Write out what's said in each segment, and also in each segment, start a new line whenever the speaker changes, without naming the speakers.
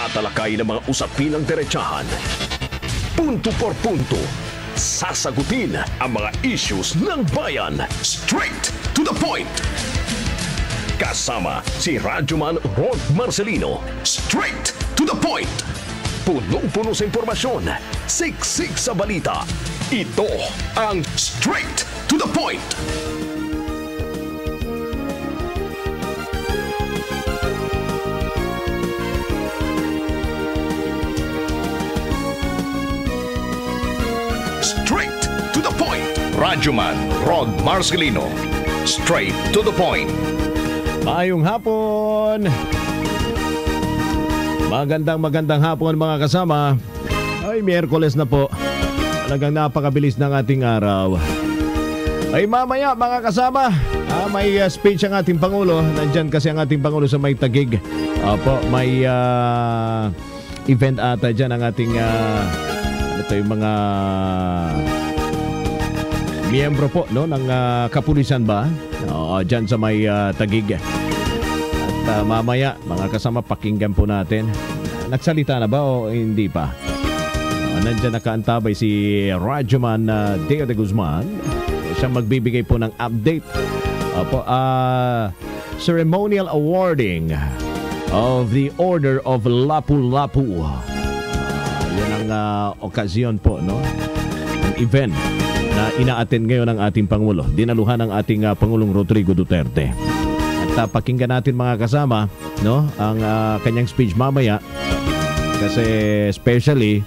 Tatalakay ng mga usapin ng diretsahan. Punto por punto. Sasagutin ang mga issues ng bayan. Straight to the point. Kasama si Radyoman Rod Marcelino. Straight to the point. Punong-puno sa impormasyon. Siksik sa balita. Ito ang Straight to the Point. Straight to the Point. Radyoman Rod Marcelino. Straight to the Point.
Mayong hapon. Magandang hapon mga kasama. Ay, Miyerkules na po. Talagang napakabilis ng ating araw. Ay, mamaya mga kasama, may speech ang ating Pangulo. Nandyan kasi ang ating Pangulo sa may Taguig. Opo, may event ata dyan ang ating ito yung mga miyembro po no, ng kapulisan ba? Dyan sa may Taguig. At mamaya, mga kasama, pakinggan po natin. Nagsalita na ba o hindi pa? Nandiyan nakaantabay si Radyoman Deo de Guzman. Siya magbibigay po ng update. Ceremonial awarding of the Order of Lapu-Lapu. Yan ang okasyon po, no? Ang event na ina-attend ngayon ng ating Pangulo. Dinaluhan ng ating Pangulong Rodrigo Duterte. At pakinggan natin mga kasama, no, ang kanyang speech mamaya. Kasi especially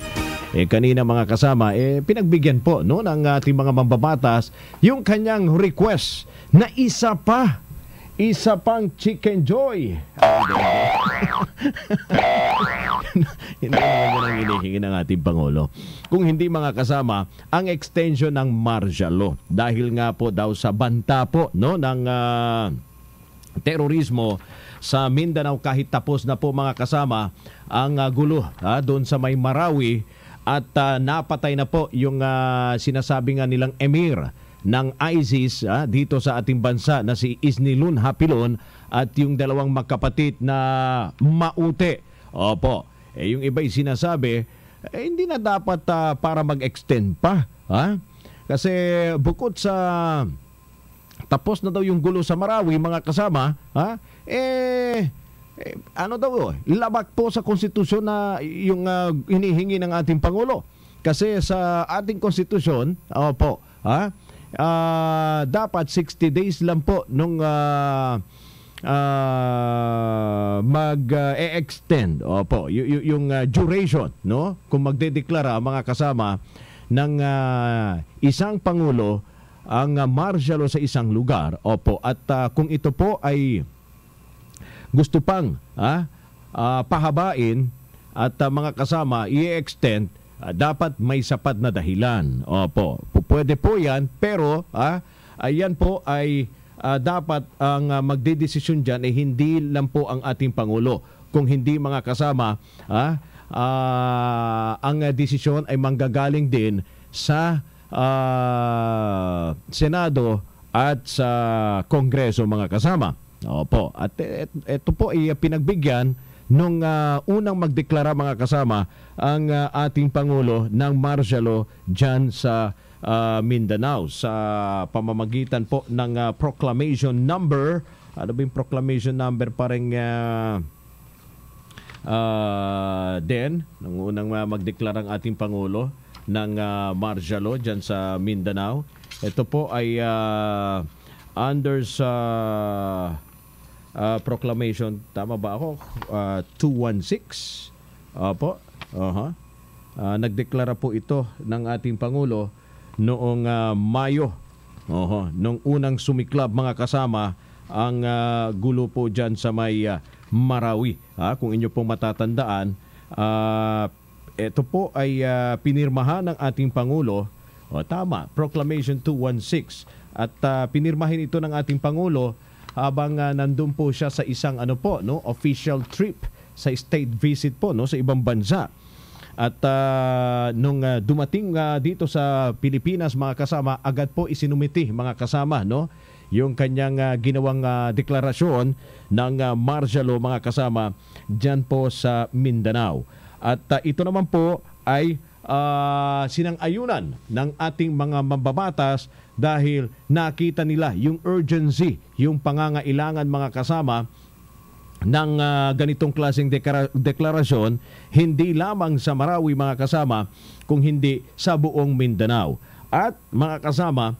kanina mga kasama, pinagbigyan po no, ng ating mga mambabatas yung kanyang request na isa pang Chicken Joy. Hindi naman yan ang hinihingi ng ating Pangulo. Kung hindi mga kasama, ang extension ng martial law. Dahil nga po daw sa banta po no, ng terorismo sa Mindanao, kahit tapos na po mga kasama ang gulo doon sa may Marawi at napatay na po yung sinasabi nga nilang emir ng ISIS dito sa ating bansa na si Isnilun Hapilon at yung dalawang magkapatid na Maute. Opo, yung iba'y sinasabi hindi na dapat para mag-extend pa. Kasi bukod sa tapos na daw yung gulo sa Marawi mga kasama, ano daw, labak po sa konstitusyon na yung hinihingi ng ating Pangulo. Kasi sa ating konstitusyon, dapat 60 days lang po nung mag-extend yung duration, no? Kung magdedeklara mga kasama ng isang Pangulo ang martial law sa isang lugar. At kung ito po ay gusto pang pahabain at mga kasama i-extend, dapat may sapat na dahilan. Pwede po yan, pero ayan po ay dapat ang magdedesisyon dyan ay hindi lang po ang ating Pangulo. Kung hindi mga kasama, ang desisyon ay manggagaling din sa Senado at sa Kongreso mga kasama. At ito po ay pinagbigyan nung unang magdeklara mga kasama ang ating Pangulo ng martial law dyan sa Mindanao sa pamamagitan po ng proclamation number. Ano ba yung proclamation number? Parang nung unang magdeklara ang ating Pangulo ng martial law dyan sa Mindanao. Ito po ay under sa proclamation, tama ba ako? 216. Nagdeklara po ito ng ating Pangulo noong Mayo. Noong unang sumiklab mga kasama ang gulo po dyan sa may Marawi. Kung inyo pong matatandaan, ito po ay pinirmahan ng ating Pangulo. Tama, Proclamation 216. At pinirmahin ito ng ating Pangulo habang nandun po siya sa isang official trip sa state visit po sa ibang bansa. At nung dumating dito sa Pilipinas mga kasama, agad po isinumiti mga kasama yung kanyang ginawang deklarasyon ng martial law, mga kasama, dyan po sa Mindanao. At ito naman po ay sinang-ayunan ng ating mga mambabatas dahil nakita nila yung urgency, yung pangangailangan, mga kasama, ng ganitong klaseng deklarasyon, hindi lamang sa Marawi, mga kasama, kung hindi sa buong Mindanao. At mga kasama,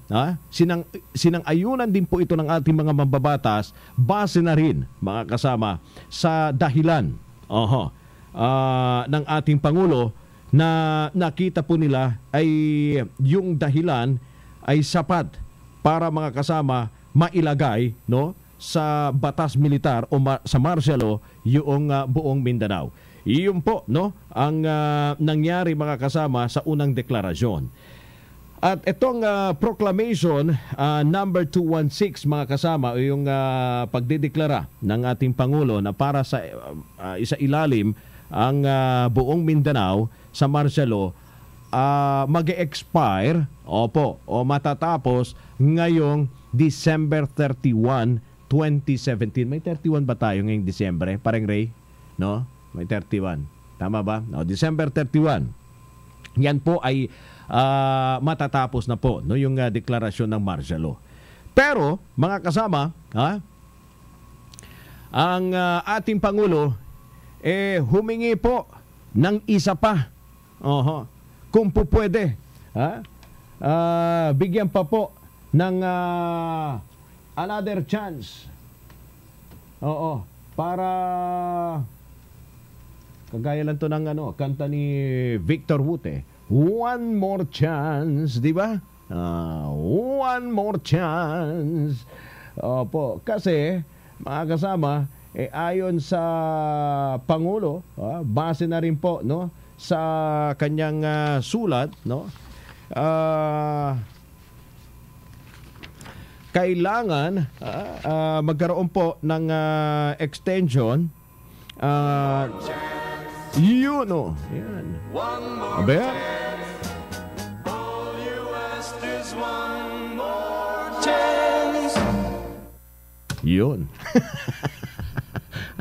sinang-ayunan din po ito ng ating mga mambabatas base na rin, mga kasama, sa dahilan ng ating Pangulo na nakita po nila ay yung dahilan ay sapat para, mga kasama, mailagay, no, sa batas militar o sa martial law yung buong Mindanao. Iyon po, no, ang nangyari, mga kasama, sa unang deklarasyon. At itong proclamation number 216, mga kasama, yung pagdedeklara ng ating Pangulo na para sa isailalim ang buong Mindanao sa martial law, mag-expire o matatapos ngayong December 31, 2017. May 31 ba tayo ngayong Disyembre? Parang Ray, no? May 31. Tama ba? No, December 31. Yan po ay matatapos na po, no, yung deklarasyon ng martial law. Pero, mga kasama, ang ating Pangulo humingi po ng isa pa. Kung po pwede, bigyan pa po ng another chance. Para kagaya lang to ng kanta ni Victor Wute. One more chance, di ba? One more chance. Kasi, mga kasama, ayon sa Pangulo, base na rin po, no, sa kanyang sulat, no, kailangan magkaroon po ng extension. Yun, no. Yan. Abe? Yun.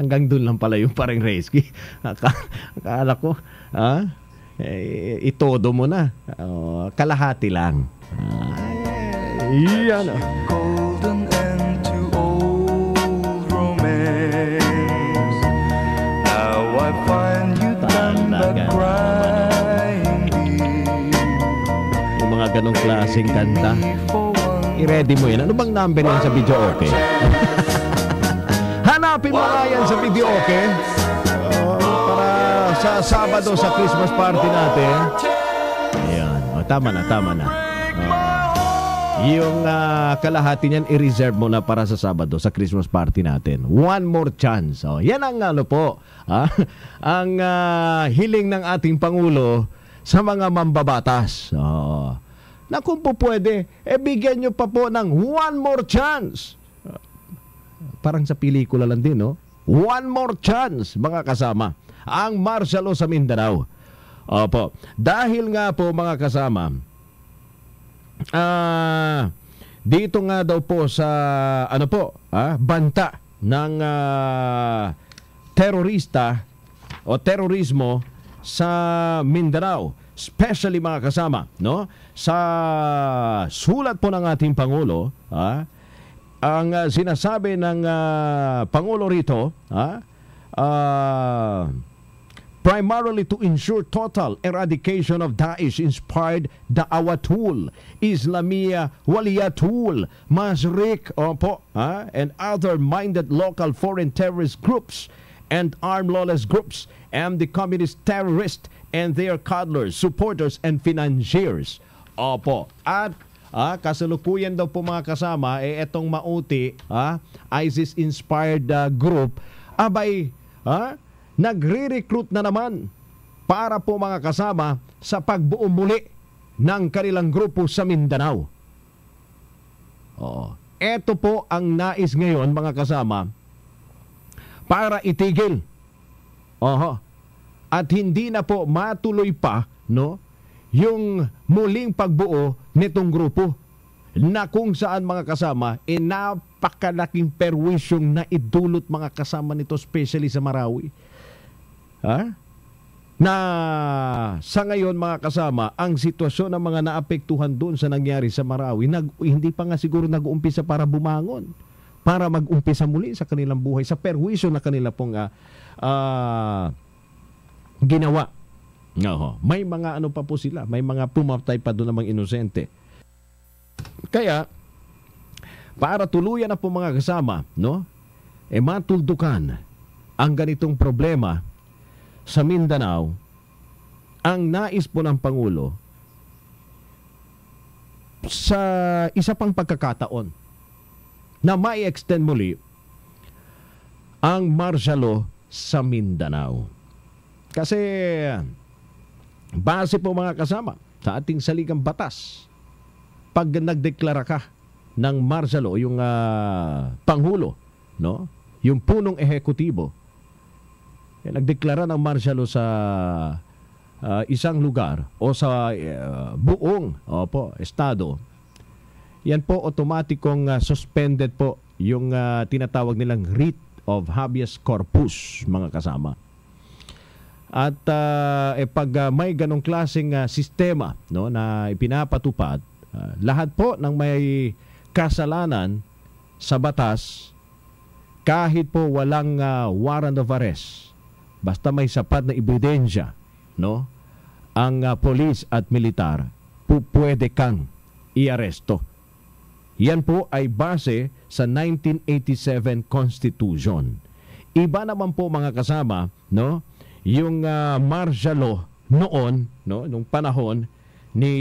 Hanggang doon lang pala yung parang rescue. Akala ko, itodo mo na. Kalahati lang. Yan.
Golden end to old romance. Now I find you done but crying deep.
Yung mga ganong klaseng kanta, i-ready mo yan. Ano bang number yan sa video, okay? Hanapin mo nga yan sa video, okay? Para sa Sabado, sa Christmas party natin. Ayan. Tama na. Yung kalahati niyan, i-reserve mo na para sa Sabado, sa Christmas party natin. One more chance. Yan ang po. Ang hiling ng ating Pangulo sa mga mambabatas. Na kung po pwede, bigyan nyo pa po ng one more chance. Parang sa pelikula lang din, no? One more chance, mga kasama. Ang martial law sa Mindanao. Dahil nga po, mga kasama, dito nga daw po sa banta ng terorista o terorismo sa Mindanao, especially, mga kasama, no, sa sulat po ng ating Pangulo, ang sinasabi ng Pangulo rito, primarily to ensure total eradication of Daesh-inspired Da'awatul, Islamiyah Waliyatul, Masrik, and other minded local foreign terrorist groups and armed lawless groups and the communist terrorists and their coddlers, supporters, and financiers. At kasalukuyan daw po, mga kasama, etong mauti, ISIS-inspired group, nagre-recruit na naman para po, mga kasama, sa pagbuo muli ng kanilang grupo sa Mindanao. Ito po ang nais ngayon, mga kasama, para itigil. At hindi na po matuloy pa, no, yung muling pagbuo nitong grupo. na kung saan mga kasama, napakalaking perwisyong na idulot mga kasama nito, especially sa Marawi. Na sa ngayon mga kasama, ang sitwasyon ng mga naapektuhan doon sa nangyari sa Marawi, hindi pa nga siguro nag-uumpisa para bumangon, para mag-umpisa muli sa kanilang buhay, sa perwisyo na kanila pong ginawa. May mga ano pa po sila, may mga pumatay pa doon namang inosente. Kaya, para tuluyan na po mga kasama, no? Matuldukan ang ganitong problema sa Mindanao, ang nais po ng Pangulo sa isa pang pagkakataon na mai-extend muli ang martial law sa Mindanao. Kasi base po mga kasama sa ating saligang batas, pag nagdeklara ka ng martial law, yung Pangulo, no? Yung punong ehekutibo, nagdeklara ng martial law sa isang lugar o sa buong estado, yan po automatikong suspended po yung tinatawag nilang writ of habeas corpus mga kasama. At pag may ganong klaseng sistema, no, na ipinapatupad, lahat po ng may kasalanan sa batas, kahit po walang warrant of arrest, basta may sapat na ebidensya, no, ang police at militar, pwede kang iaresto. Yan po ay base sa 1987 Constitution. Iba naman po mga kasama, no, yung martial law noon, no, nung panahon ni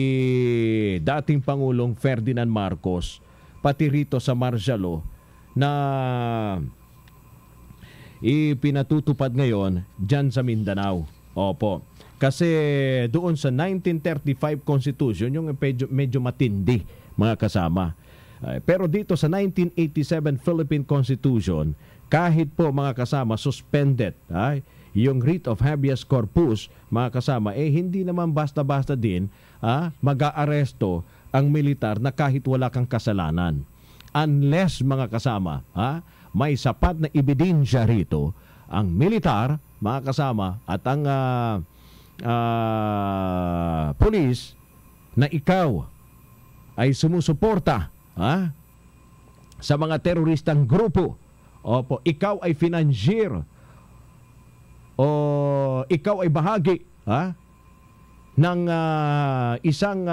dating Pangulong Ferdinand Marcos, pati rito sa martial law na ipinatutupad ngayon dyan sa Mindanao. Opo. Kasi doon sa 1935 Constitution, yung medyo matindi mga kasama. Pero dito sa 1987 Philippine Constitution, kahit po mga kasama suspended yung writ of habeas corpus mga kasama, hindi naman basta-basta din mag-aaresto ang militar na kahit wala kang kasalanan. Unless mga kasama, may sapat na ebidensya rito ang militar mga kasama at ang police na ikaw ay sumusuporta sa mga teroristang grupo. Opo, ikaw ay financier o ikaw ay bahagi ng isang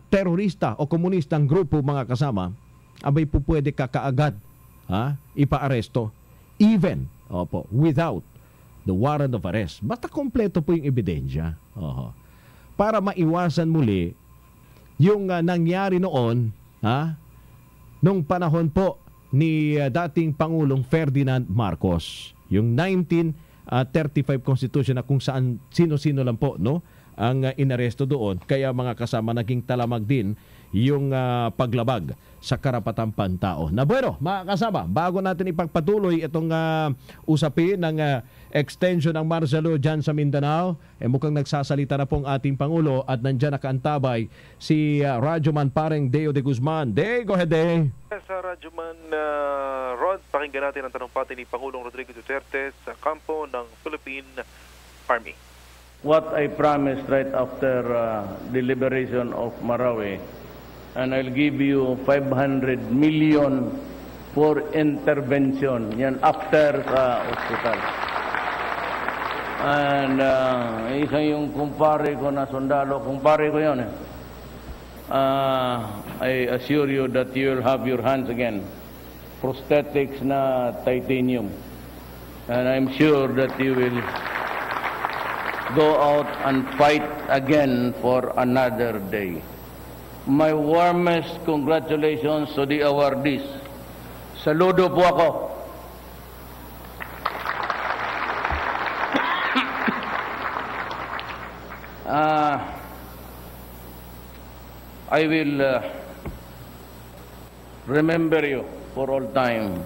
terorista o komunistang grupo mga kasama, abay po pwede ka kaagad ipaaresto even without the warrant of arrest. Basta kompleto po yung ebidensya. Para maiwasan muli yung nangyari noon nung panahon po ni dating Pangulong Ferdinand Marcos. Yung 1935 Constitution na kung saan sino-sino lang po, no, ang inaresto doon. Kaya mga kasama, naging talamag din yung paglabag sa karapatang pantao. Na bueno, mga kasama, bago natin ipagpatuloy itong usapin ng extension ng martial law dyan sa Mindanao, mukhang nagsasalita na pong ating Pangulo at nandyan nakaantabay si Radyoman Pareng Deo de Guzman. Day, go ahead, Day.
Sa Radyoman Rod, pakinggan natin ang tanong pati ni Pangulong Rodrigo Duterte sa kampo ng Philippine Army.
What I promised right after deliberation of Marawi, and I'll give you 500 million for intervention. Yan after sa hospital. And isa yung kumpare ko na sundalo, kumpare ko yun. I assure you that you will have your hands again. Prosthetics na titanium. And I'm sure that you will go out and fight again for another day. My warmest congratulations to the awardees. Saludo po ako. I will remember you for all time.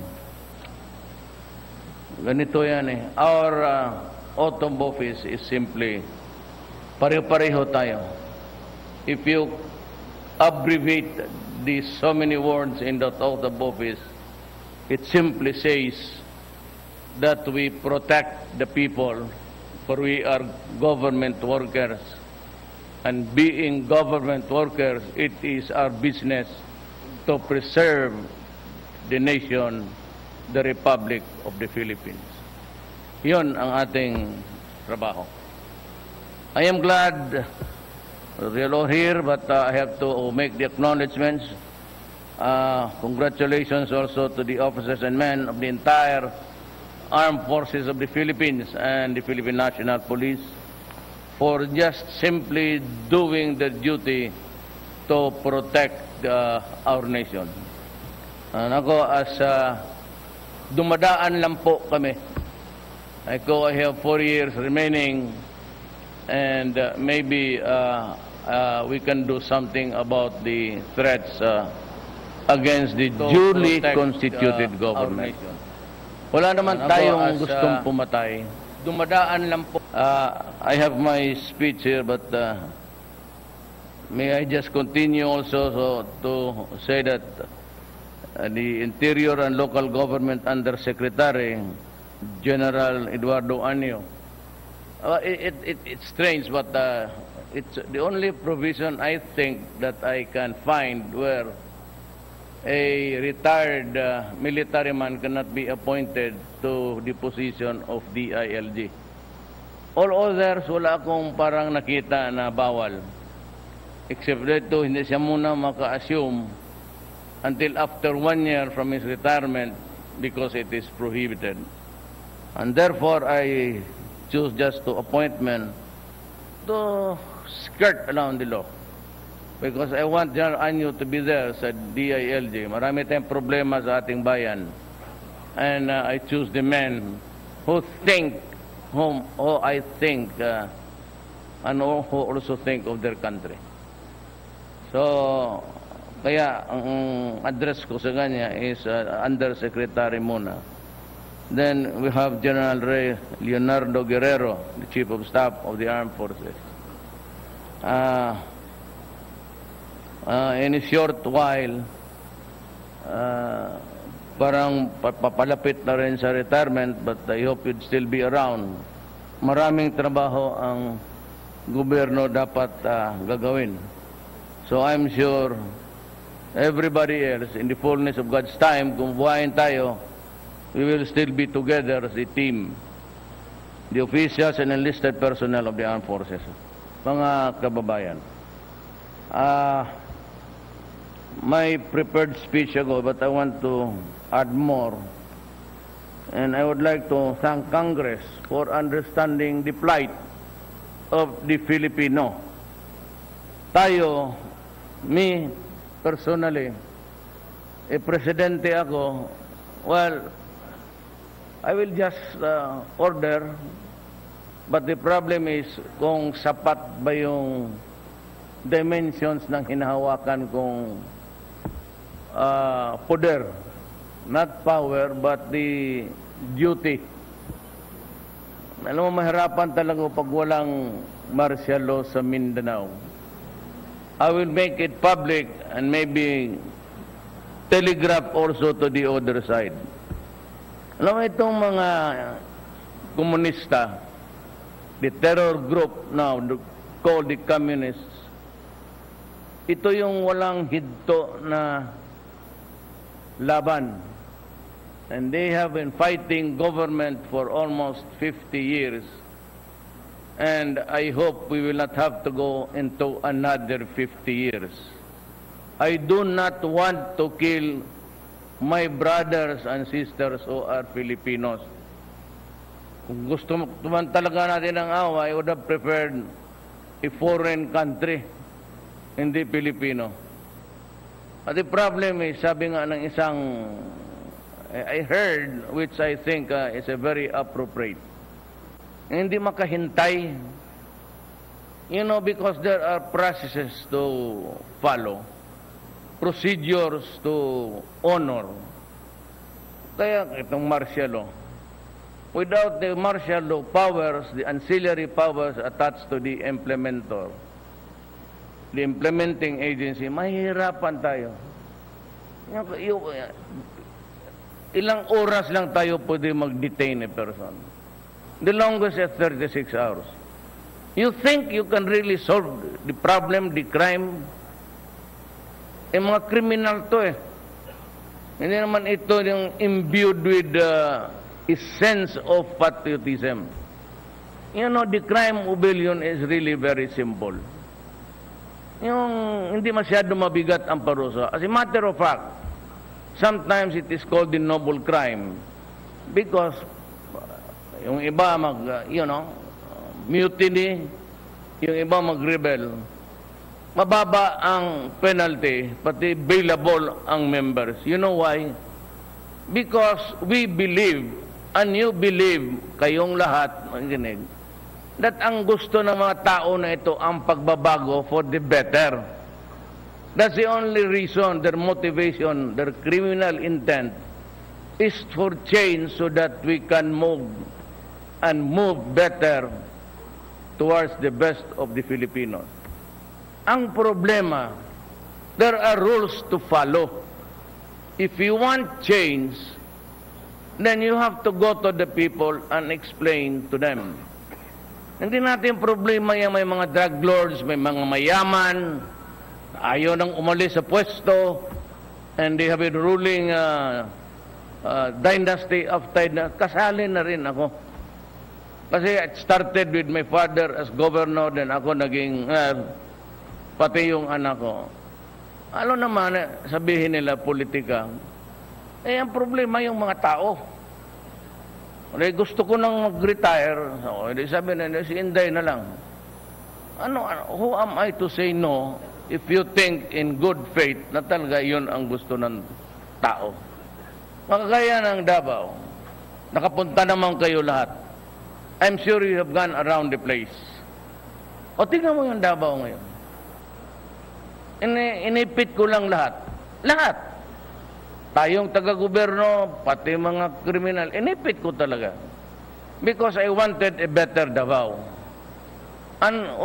Ganito yan eh. Our autumn office is simply pareho-pareho tayo. If you abbreviate these so many words in the oath of office, it simply says that we protect the people, for we are government workers. And being government workers, it is our business to preserve the nation, the Republic of the Philippines. Yun ang ating trabaho. I am glad you're all here, but I have to make the acknowledgements. Congratulations also to the officers and men of the entire Armed Forces of the Philippines and the Philippine National Police for just simply doing their duty to protect our nation. And ako, as dumadaan lang po kami. I have 4 years remaining, and maybe we can do something about the threats against the duly constituted government. Wala naman tayong gustong pumatay. Dumadaan lang po. I have my speech here, but may I just continue also to say that the Interior and Local Government Undersecretary, General Eduardo Anio, it's strange, but it's the only provision I think that I can find where a retired military man cannot be appointed to the position of DILG. All others, wala akong parang nakita na bawal. Except dito, hindi siya muna maka-assume until after 1 year from his retirement because it is prohibited. And therefore, I choose just to appointment to skirt around the law. Because I want General Anyo to be there sa DILG. Marami tayong problema sa ating bayan. And I choose the men who think, who I think, and who also think of their country. So, kaya ang address ko sa kanya is Undersecretary muna. Then we have General Leonardo Guerrero, the Chief of Staff of the Armed Forces. In a short while, parang papalapit na rin sa retirement, but I hope you'd still be around. Maraming trabaho ang gobyerno dapat gagawin. So I'm sure everybody else, in the fullness of God's time, kung buhayin tayo, we will still be together as a team, the officials and enlisted personnel of the armed forces. Mga kababayan, my prepared speech ago, but I want to add more. And I would like to thank Congress for understanding the plight of the Filipino. Tayo, me personally, presidente ako, well, I will just order, but the problem is kung sapat ba yung dimensions ng hinahawakan kong poder. Not power, but the duty. Alam mo, mahirapan talaga pag walang martial law sa Mindanao. I will make it public and maybe telegraph also to the other side. Alam mo, itong mga komunista, the terror group now called the communists, ito yung walang hidto na laban. And they have been fighting government for almost 50 years. And I hope we will not have to go into another 50 years. I do not want to kill my brothers and sisters who are Filipinos. Kung gusto naman talaga natin ng awa, I would have preferred a foreign country, hindi Filipino. At the problem is, sabi nga ng isang, I heard, which I think is a very appropriate, hindi makahintay. You know, because there are processes to follow, procedures to honor. Kaya itong martial law, without the martial law powers, the ancillary powers attached to the implementer, the implementing agency, mahihirapan tayo. Ilang oras lang tayo pwede mag-detain a person. The longest is 36 hours. You think you can really solve the problem, the crime? Mga criminal to eh. Hindi naman ito yung imbued with a sense of patriotism. You know, the crime rebellion is really very simple. Yung hindi masyado mabigat ang parusa. As a matter of fact, sometimes it is called the noble crime because yung iba mutiny, yung iba mag-rebel, mababa ang penalty, pati bailable ang members. You know why? Because we believe, and you believe, kayong lahat, makinig, that ang gusto ng mga tao na ito ang pagbabago for the better. That's the only reason, their motivation, their criminal intent is for change so that we can move and move better towards the best of the Filipinos. Ang problema, there are rules to follow. If you want change, then you have to go to the people and explain to them. Hindi natin problema yan, may mga drug lords, may mga mayaman, ayaw nang umalis sa pwesto, and they have been ruling dynasty after kasali na rin ako. Kasi it started with my father as governor, then ako naging, pati yung anak ko. Ano naman, sabihin nila politika, ang problema yung mga tao. Gusto ko nang mag-retire, sabi na, si Inday na lang. Who am I to say no if you think in good faith na talaga yun ang gusto ng tao? Makakaya ng Davao, nakapunta naman kayo lahat. I'm sure you have gone around the place. O tingnan mo yung Davao ngayon. Inipit ko lang lahat. Lahat. Tayong taga-gobyerno, pati mga kriminal, inipit ko talaga. Because I wanted a better Davao. And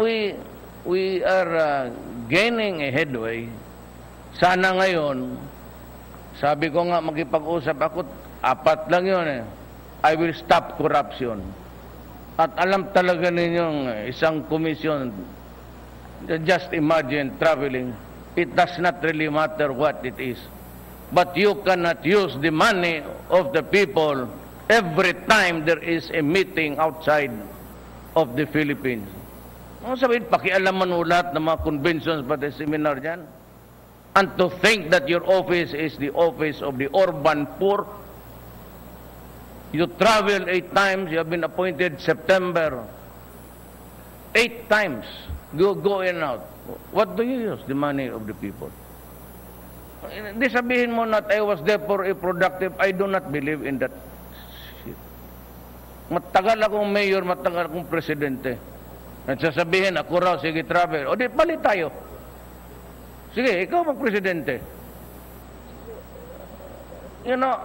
we are gaining a headway. Sana ngayon, sabi ko nga makipag-usap ako, 4 lang yun eh. I will stop corruption. At alam talaga ninyong isang komisyon, just imagine traveling, it does not really matter what it is. But you cannot use the money of the people every time there is a meeting outside of the Philippines. Ano sabihin, pakialaman mo lahat ng mga conventions pati seminar dyan? And to think that your office is the office of the urban poor. You travel 8 times, you have been appointed September. 8 times, you go in and out. What do you use the money of the people? Hindi sabihin mo not I was there for a productive. I do not believe in that shit. Matagal akong mayor, matagal akong presidente. Nagsasabihin, ako raw, sige travel. O di, palit tayo. Sige, ikaw mag-presidente. You know,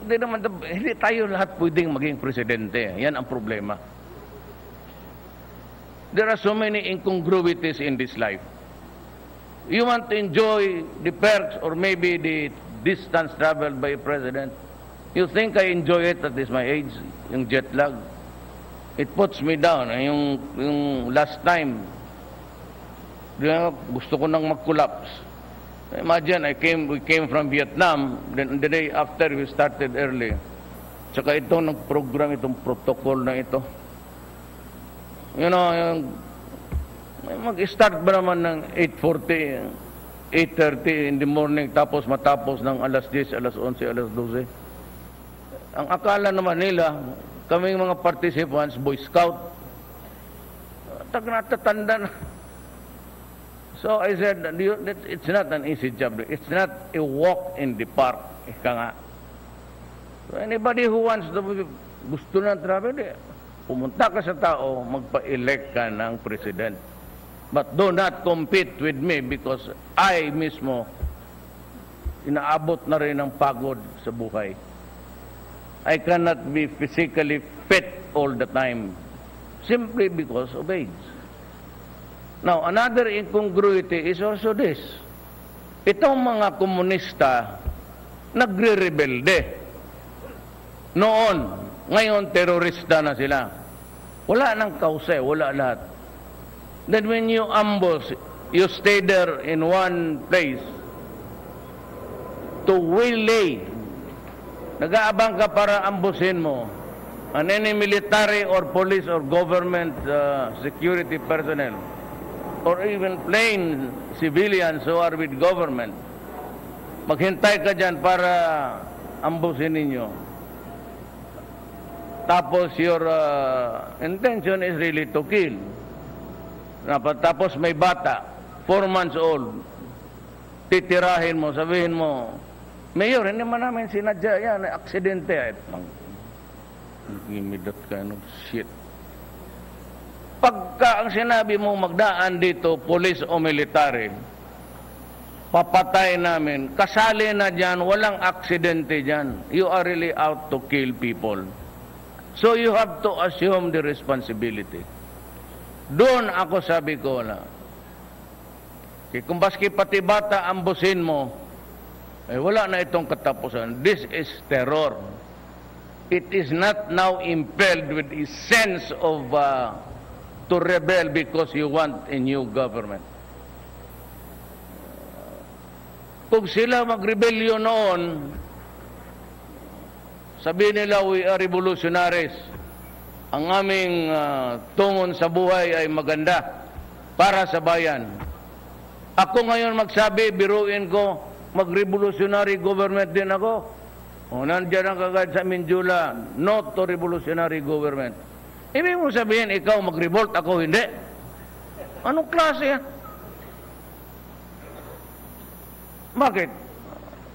hindi tayo lahat pwedeng maging presidente. Yan ang problema. There are so many incongruities in this life. You want to enjoy the perks or maybe the distance traveled by a president. You think I enjoy it at this my age, yung jet lag? It puts me down. Yung last time, gusto ko nang mag-collapse. Imagine, we came from Vietnam, then the day after we started early. Tsaka itong program, itong protocol na ito. You know, mag-start ba naman ng 8:40, 8:30 in the morning, tapos matapos ng alas 10, alas 11, alas 12. Ang akala naman nila, kaming mga participants, Boy Scout, natatanda na. So I said, it's not an easy job. It's not a walk in the park. Ika nga. So anybody who wants to, gusto na travel, pumunta ka sa tao, magpa-elect ka ng president. But do not compete with me because I mismo inaabot na rin ng pagod sa buhay. I cannot be physically fit all the time simply because of age. Now, another incongruity is also this. Itong mga komunista nagre-rebelde. Noon, ngayon terorista na sila. Wala nang kause, wala lahat. Then when you ambush, you stay there in one place to waylay. Nag-aabang ka para ambusin mo an any military or police or government security personnel or even plain civilians who are with government. Maghintay ka dyan para ambusin ninyo. Tapos your intention is really to kill. Tapos may bata, 4 months old, titirahin mo, sabihin mo, Mayor, hindi man namin sinadya yan, aksidente. Give me that kind of shit. Pagka ang sinabi mo magdaan dito, police o military, papatay namin, kasali na dyan, walang aksidente dyan. You are really out to kill people. So you have to assume the responsibility. Doon ako sabi ko na, kung baski pati bata ambusin mo, wala na itong katapusan. This is terror. It is not now impelled with a sense of to rebel because you want a new government. Kung sila magrebelyo noon, sabihin nila, we are revolutionaries. Ang aming tungon sa buhay ay maganda para sa bayan. Ako ngayon magsabi, biruin ko, mag-revolutionary government din ako. O, nandiyan ang kagad sa Minjula, not to revolutionary government. Ibig mo sabihin, ikaw mag-revolt, ako hindi. Anong klase yan? Bakit?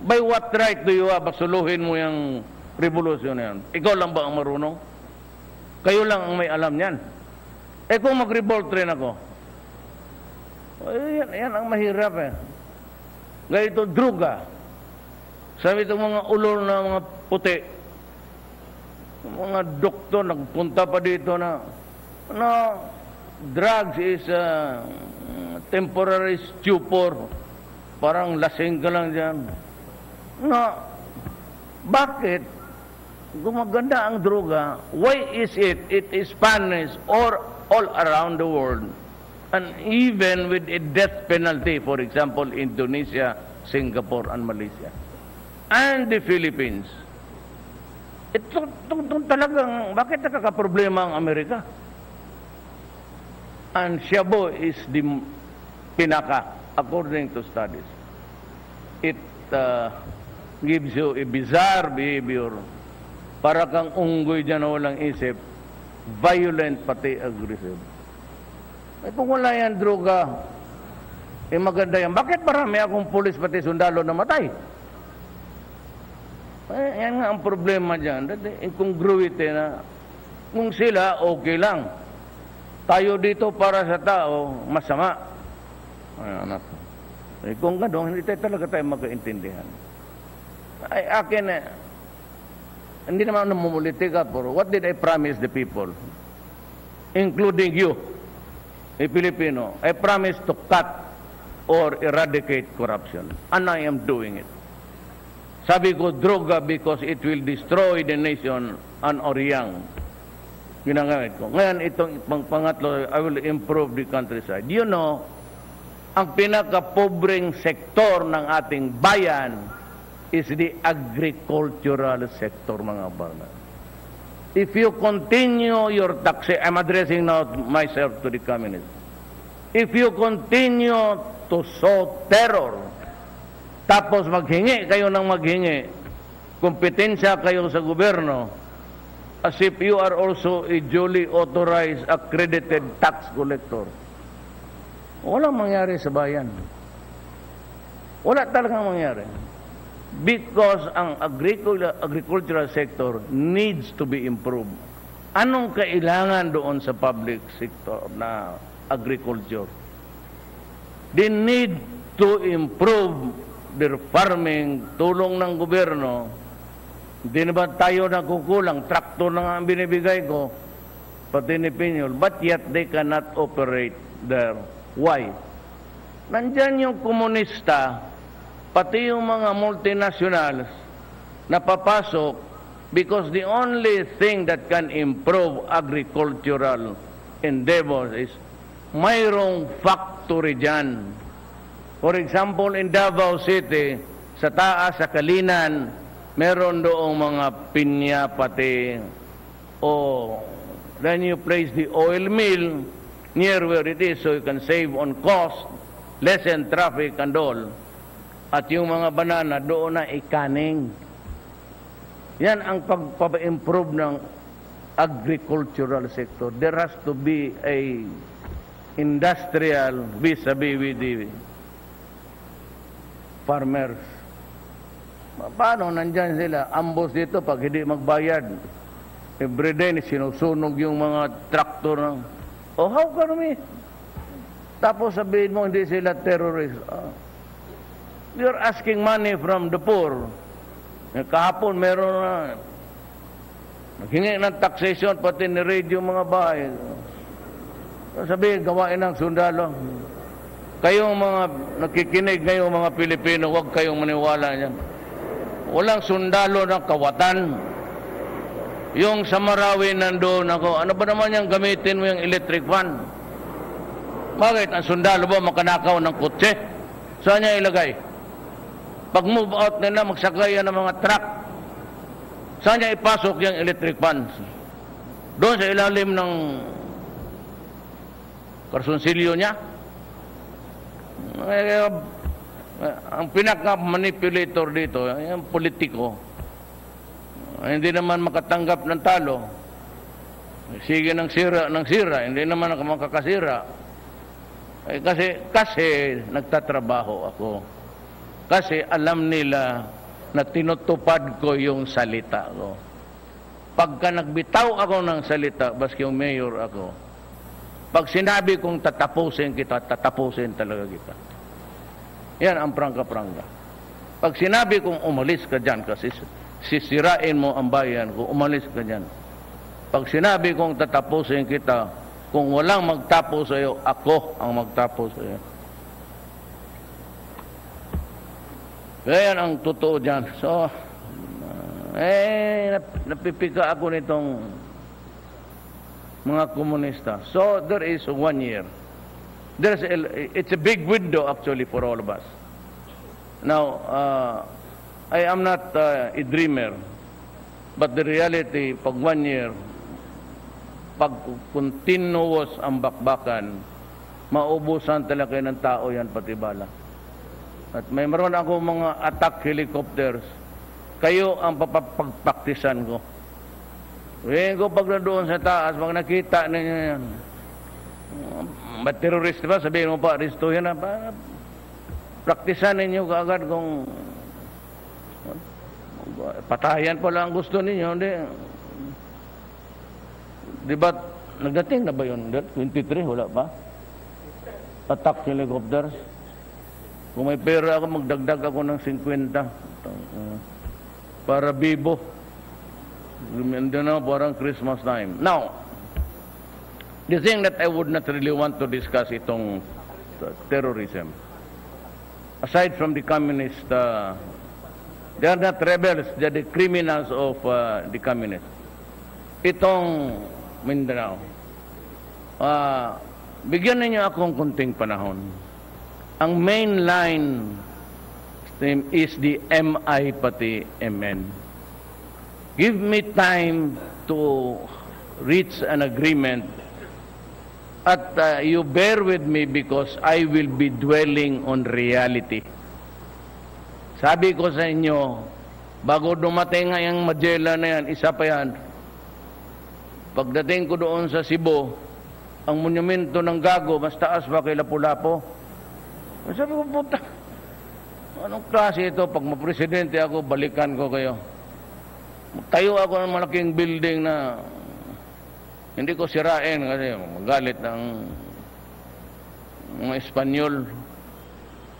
By what right do you have suluhin mo yung revolution na yan? Ikaw lang ba ang marunong? Kayo lang ang may alam yan. Kung mag-revolt rin ako, yan ang mahirap eh. Ganito, druga. Sabi itong mga ulol na mga puti, mga doktor, nagpunta pa dito na drugs is temporary stupor. Parang lasing ka lang dyan. Bakit? Gumaganda ang droga. Why is it? It is punished all around the world. And even with a death penalty, for example, Indonesia, Singapore, and Malaysia. And the Philippines. Ito talagang, bakit nakakaproblema ang Amerika? And Shabu is the pinaka, according to studies. It gives you a bizarre behavior. Para kang unggoy dyan na walang isip. Violent, pati aggressive. Kung wala yan, droga, maganda yan. Bakit marami akong pulis pati sundalo na matay? Yan nga ang problema dyan. Incongruity na kung sila, okay lang. Tayo dito para sa tao, masama. Anak. Kung gano'n, hindi talaga tayo magkaintindihan. Akin hindi naman namumulitika, pero what did I promise the people? Including you. A Filipino, I promise to cut or eradicate corruption. And I am doing it. Sabi ko, droga because it will destroy the nation and our young. Ginamit ko. Ngayon, itong pangatlo, I will improve the countryside. You know, ang pinaka-pobreng sektor ng ating bayan is the agricultural sector, mga barna. If you continue your taxi, I'm addressing now myself to the communists. If you continue to sow terror, tapos maghingi kayo ng maghingi, kompetensya kayo sa gobyerno, as if you are also a duly authorized, accredited tax collector, walang mangyari sa bayan. Wala talagang mangyari. Because ang agricultural sector needs to be improved. Anong kailangan doon sa public sector na agriculture? They need to improve their farming, tulong ng gobyerno. Hindi na ba tayo nakukulang? Traktor na nga ang binibigay ko, pati ni Pinyol, but yet they cannot operate there. Why? Nandyan yung komunista, pati yung mga multinationals, napapasok because the only thing that can improve agricultural endeavors is mayroong factory dyan. For example, in Davao City, sa taas, sa Kalinan, meron doong mga pinya pati, then you place the oil mill near where it is so you can save on cost, lessen traffic and all. At yung mga banana doon na ikaning. Yan ang pagpapa-improve ng agricultural sector. There has to be a industrial vis-a-vis with the farmers. Paano nandyan sila? Ambos dito pag hindi magbayad. Everyday sinusunog yung mga traktor. How can we? Tapos sabihin mo hindi sila terrorist. You're asking money from the poor. Kahapon meron na naghingi ng taxation pati ni radio mga bahay. Sabihin, gawain ng sundalo. Kayong mga nakikinig ngayong mga Pilipino, huwag kayong maniwala niyan. Walang sundalo ng kawatan. Yung sa Marawi nandoon ako, ano ba naman yung gamitin mo yung electric fan? Bakit? Ang sundalo ba makanakaw ng kotse? Saan niya ilagay? Pag move out nila, magsakay ng mga truck. Saan niya ipasok yung electric fans? Doon sa ilalim ng karsunsilyo niya? Ang pinaka-manipulator dito, yung politiko, hindi naman makatanggap ng talo. Sige ng sira, hindi naman makakasira. Kasi nagtatrabaho ako. Kasi alam nila na tinutupad ko yung salita ko. Pagka nagbitaw ako ng salita, baski yung mayor ako, pag sinabi kong tatapusin kita, tatapusin talaga kita. Yan ang prangka-prangka. Pag sinabi kong umalis ka dyan, kasi sisirain mo ang bayan ko, umalis ka dyan. Pag sinabi kong tatapusin kita, kung walang magtapos sa'yo, ako ang magtapos sa'yo. Kaya yan ang totoo dyan. So, napipika ako nitong mga komunista. So, there is 1 year. It's a big window actually for all of us. Now, I am not a dreamer, but the reality, pag 1 year, pag continuous ang bakbakan, maubusan talaga ng tao yan pati bala. At may meron ako mga attack helicopters. Kayo ang papapagpaktisan ko. Ko pag na doon sa taas, pag nakita ninyo yan, terrorist ba? Sabihin mo pa, aristuhin na. Praktisan ninyo kaagad kung patayan pala ang gusto ninyo. Di ba, nagdating na ba yun? 23, wala pa? Attack helicopters. Kung may pera ako, magdagdag ako ng 50. Para bibo. Hindi na, parang Christmas time. Now, the thing that I would not really want to discuss itong terrorism. Aside from the communists, they are not rebels, they are the criminals of the communists. Itong Mindanao. Bigyan ninyo akong kunting panahon. Ang main line is the MI pati MN. Give me time to reach an agreement at you bear with me because I will be dwelling on reality. Sabi ko sa inyo, bago dumating nga yung Magellan na yan, isa pa yan, pagdating ko doon sa Cebu, ang monumento ng Gago, mas taas ba kay Lapu-Lapu? Sabi ko, puta, anong klase ito? Pag mapresidente ako, balikan ko kayo. Tayo ako ng malaking building na hindi ko sirain kasi magalit ng mga Espanyol.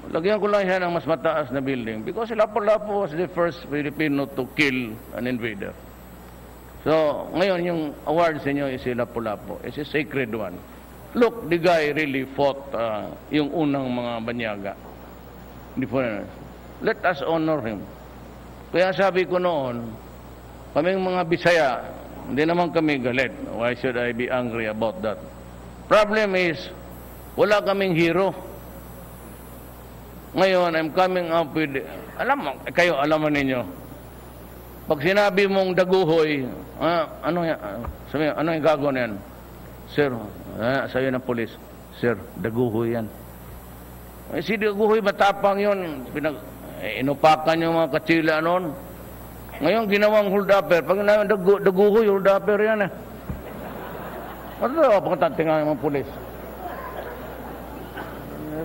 Lagyan ko lang siya ng mas mataas na building because Lapu-Lapu was the first Filipino to kill an invader. So, ngayon yung award sa inyo is Lapu-Lapu. It's a sacred one. Look, the guy really fought yung unang mga banyaga. Let us honor him. Kaya sabi ko noon, kaming mga Bisaya, hindi naman kami galit. Why should I be angry about that? Problem is, wala kaming hero. Ngayon, I'm coming up with, kayo, alam mo ninyo, pag sinabi mong daguhoy, ano yung gago na yan? Sir, sabi ng polis, sir, daguhoy yan. Si daguhoy, matapang yun. Inupakan yung mga katsila noon. Ngayon, ginawang hold-upper. Pag daguhoy, hold-upper yan eh. Matatawa, pagkatantingan yung mga polis.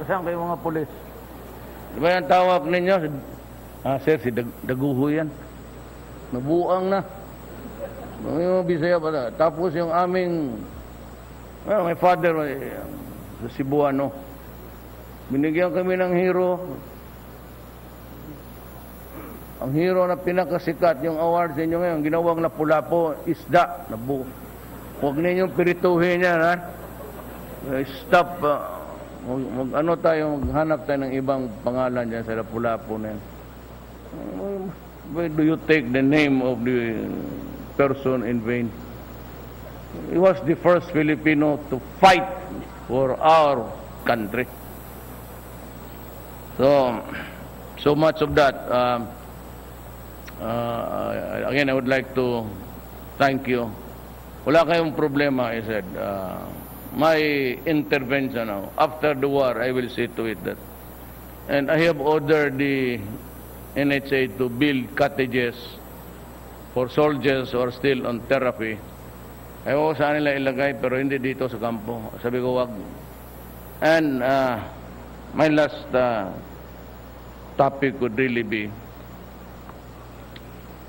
Saan kayo mga polis? Di ba yung tawag ninyo? Sir, si daguhoy yan. Nabuang na. Yung Bisaya pala. Tapos yung aming, my father, sa Cebuano, binigyan kami ng hero. Ang hero na pinakasikat, yung award sa inyo ngayon, ginawang Lapu-Lapu, isda. Huwag ninyong pirituhin yan, ha? Stop. Maghanap tayo ng ibang pangalan dyan sa Lapu-Lapu na yan. Why do you take the name of the person in vain? He was the first Filipino to fight for our country. So much of that. Again, I would like to thank you. Wala kayong problema, I said. My intervention now, after the war, I will see to it that. And I have ordered the NHA to build cottages for soldiers who are still on therapy. Ayaw ko saan nila ilagay, pero hindi dito sa kampo. Sabi ko, wag. And my last topic would really be,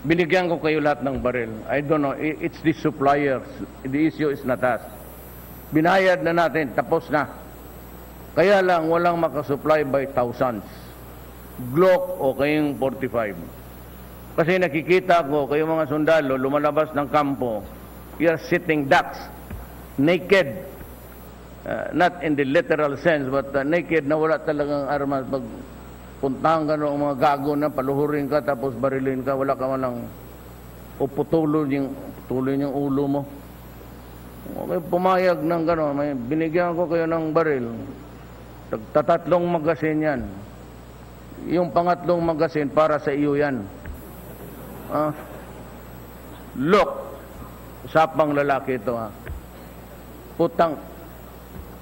binigyan ko kayo lahat ng baril. I don't know, it's the suppliers. The issue is not us. Binayad na natin, tapos na. Kaya lang, walang makasupply by thousands. Glock o kayong 45. Kasi nakikita ko, kayong mga sundalo, lumalabas ng kampo, you are sitting ducks, naked. Not in the literal sense, but naked na wala talagang armas. Pag puntahan ka ng mga gago na, paluhurin ka, tapos barilin ka, wala ka malang putulin yung ulo mo. Okay, pumayag ng gano'n, binigyan ko kayo ng baril. Tatlong magasin yan. Yung pangatlong magasin para sa iyo yan. Look, usapang lalaki ito ha. Putang,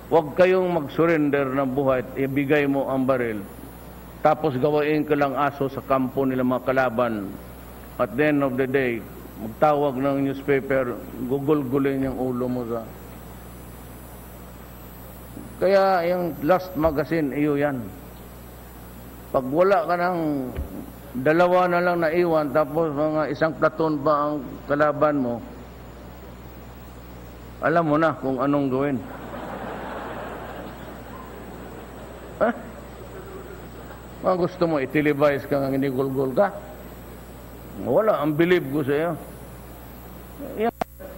huwag kayong mag-surrender ng buhay, ibigay mo ang baril. Tapos gawain ka lang aso sa kampo nila mga kalaban. At the end of the day, magtawag ng newspaper, gugulgulin yung ulo mo sa... Kaya yung last magazine, iyo yan. Pag wala ka ng dalawa na lang naiwan, tapos mga isang platoon pa ang kalaban mo, alam mo na kung anong gawin. Mga gusto mo, i-televise ka nga ginigulgul ka? Wala, ang believe ko sa iyo. Yan,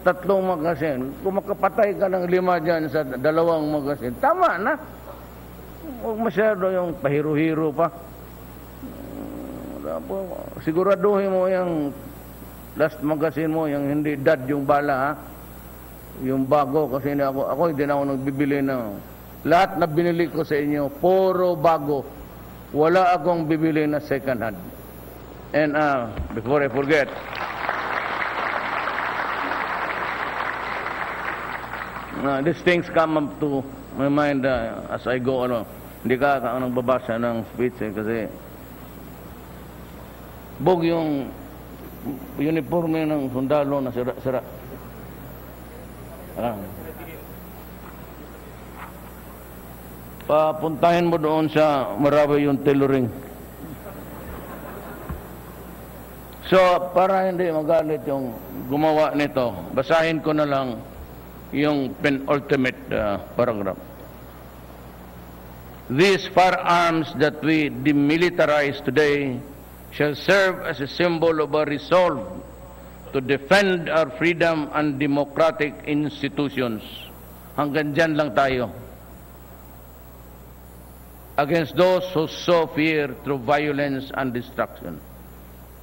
tatlong magasin. Kung makapatay ka ng 5 dyan sa 2 magasin, tama na. Huwag masyado yung pahiro-hiro pa. Siguraduhin mo yung last magasin mo, yung hindi dad yung bala, ha? Yung bago, kasi ako hindi na ako nagbibili ng... Lahat na binili ko sa inyo, puro bago. Wala akong bibili na second hand. And before I forget, these things come up to my mind as I go along. Hindi ka nagbabasa ng speech kasi bog yung uniforme ng sundalo na sira-sira. Papuntahin mo doon sa Marawi yung tailoring. So, para hindi magalit yung gumawa nito, basahin ko na lang yung penultimate paragraph. These firearms that we demilitarize today shall serve as a symbol of our resolve to defend our freedom and democratic institutions. Hanggang dyan lang tayo. Against those who sow fear through violence and destruction.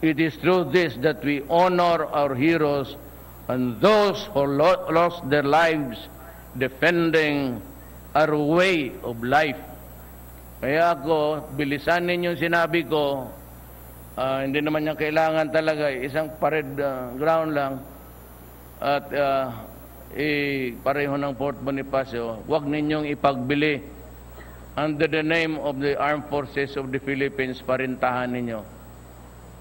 It is through this that we honor our heroes and those who lost their lives defending our way of life. Kaya ako, bilisan ninyo sinabi ko, hindi naman niya kailangan talaga, isang parade ground lang, at pareho ng Fort Bonifacio, huwag ninyong ipagbili under the name of the Armed Forces of the Philippines, parintahan ninyo.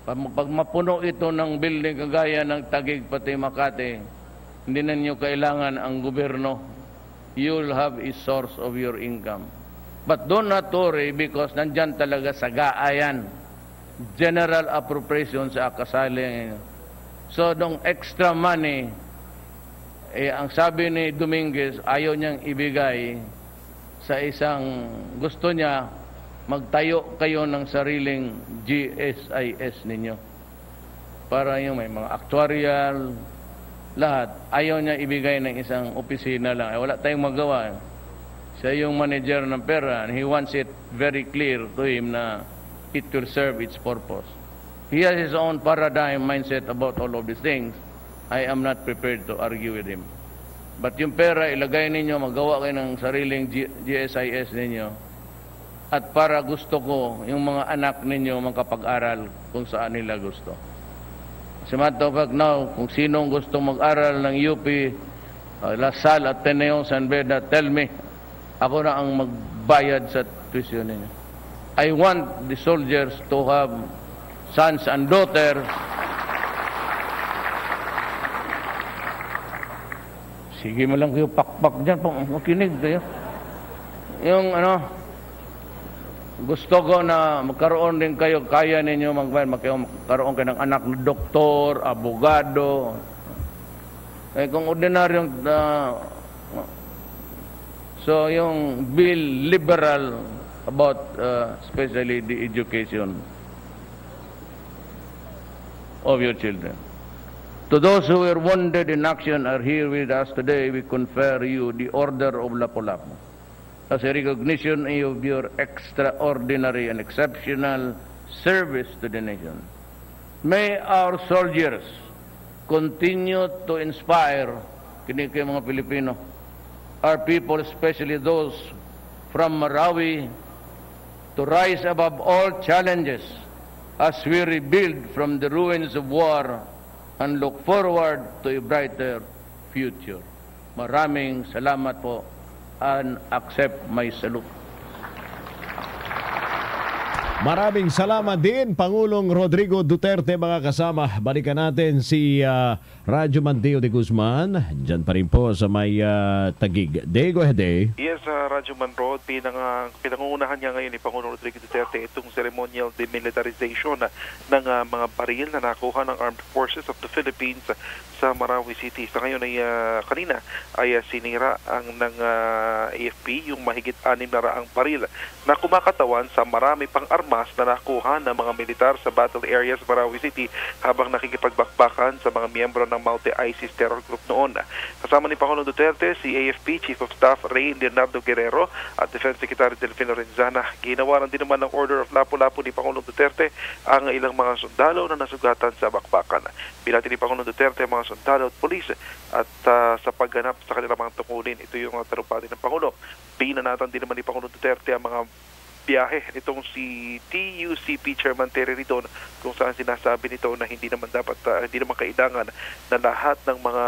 Pag mapuno ito ng building kagaya ng Taguig pati Makati, hindi na ninyo kailangan ang gobyerno. You'll have a source of your income. But do not worry because nandyan talaga sa gaayan. General appropriation sa kasali. So, nung extra money, ang sabi ni Dominguez, ayaw niyang ibigay sa isang gusto niya, magtayo kayo ng sariling GSIS ninyo. Para yung may mga actuarial, lahat. Ayaw niya ibigay ng isang opisina lang. Wala tayong magawa. Siya yung manager ng pera and he wants it very clear to him na it will serve its purpose. He has his own paradigm mindset about all of these things. I am not prepared to argue with him. But yung pera, ilagay ninyo, magawa kayo ng sariling GSIS ninyo. At para gusto ko, yung mga anak ninyo makapag-aral kung saan nila gusto. As a matter of fact now, kung sinong gusto mag-aral ng UP, Lasal, Ateneo, San Beda, tell me, ako na ang magbayad sa tuition ninyo. I want the soldiers to have sons and daughters. Sige mo lang kayo pakpak dyan, makinig kayo. Yung gusto ko na magkaroon din kayo, kaya ninyo magkaroon kayo ng anak na doktor, abogado. Kung ordinaryong, so yung bill liberal about especially the education of your children. To those who were wounded in action are here with us today, we confer you the Order of Lapu-Lapu as a recognition of your extraordinary and exceptional service to the nation. May our soldiers continue to inspire, kinig kayo mga Pilipino, our people, especially those from Marawi, to rise above all challenges as we rebuild from the ruins of war and look forward to a brighter future. Maraming salamat po and accept my salute.
Maraming salamat din, Pangulong Rodrigo Duterte, mga kasama. Balikan natin si Radyo Mandeo de Guzman. Diyan pa rin po sa may Taguig. Day, go ahead, Day.
Yes, Radyo Manrod, pinangungunahan niya ngayon ni Pangulong Rodrigo Duterte itong ceremonial demilitarization ng mga baril na nakuha ng Armed Forces of the Philippines sa Marawi City. Sa ngayon ay kanina ay sinira ng AFP yung mahigit 600 baril na kumakatawan sa marami pang armas na nakuha ng mga militar sa battle areas Marawi City habang nakikipagbakbakan sa mga miyembro ng multi-ISIS terror group noon. Kasama ni Pangulong Duterte si AFP Chief of Staff Ray Leonardo Guerrero at Defense Secretary Delfino Renzana. Ginawaran din naman ng Order of Lapu-Lapu ni Pangulong Duterte ang ilang mga sundalo na nasugatan sa bakbakan. Binati ni Pangulong Duterte ang mga sundalo at pulis at sa pagganap sa kanilang mga tungkulin. Ito yung talumpati ng Pangulo. Binanatan din naman ni Pangulong Duterte ang mga biyahe nitong si TUCP Chairman Terry Ridon kung saan sinasabi nito na hindi naman kailangan na lahat ng mga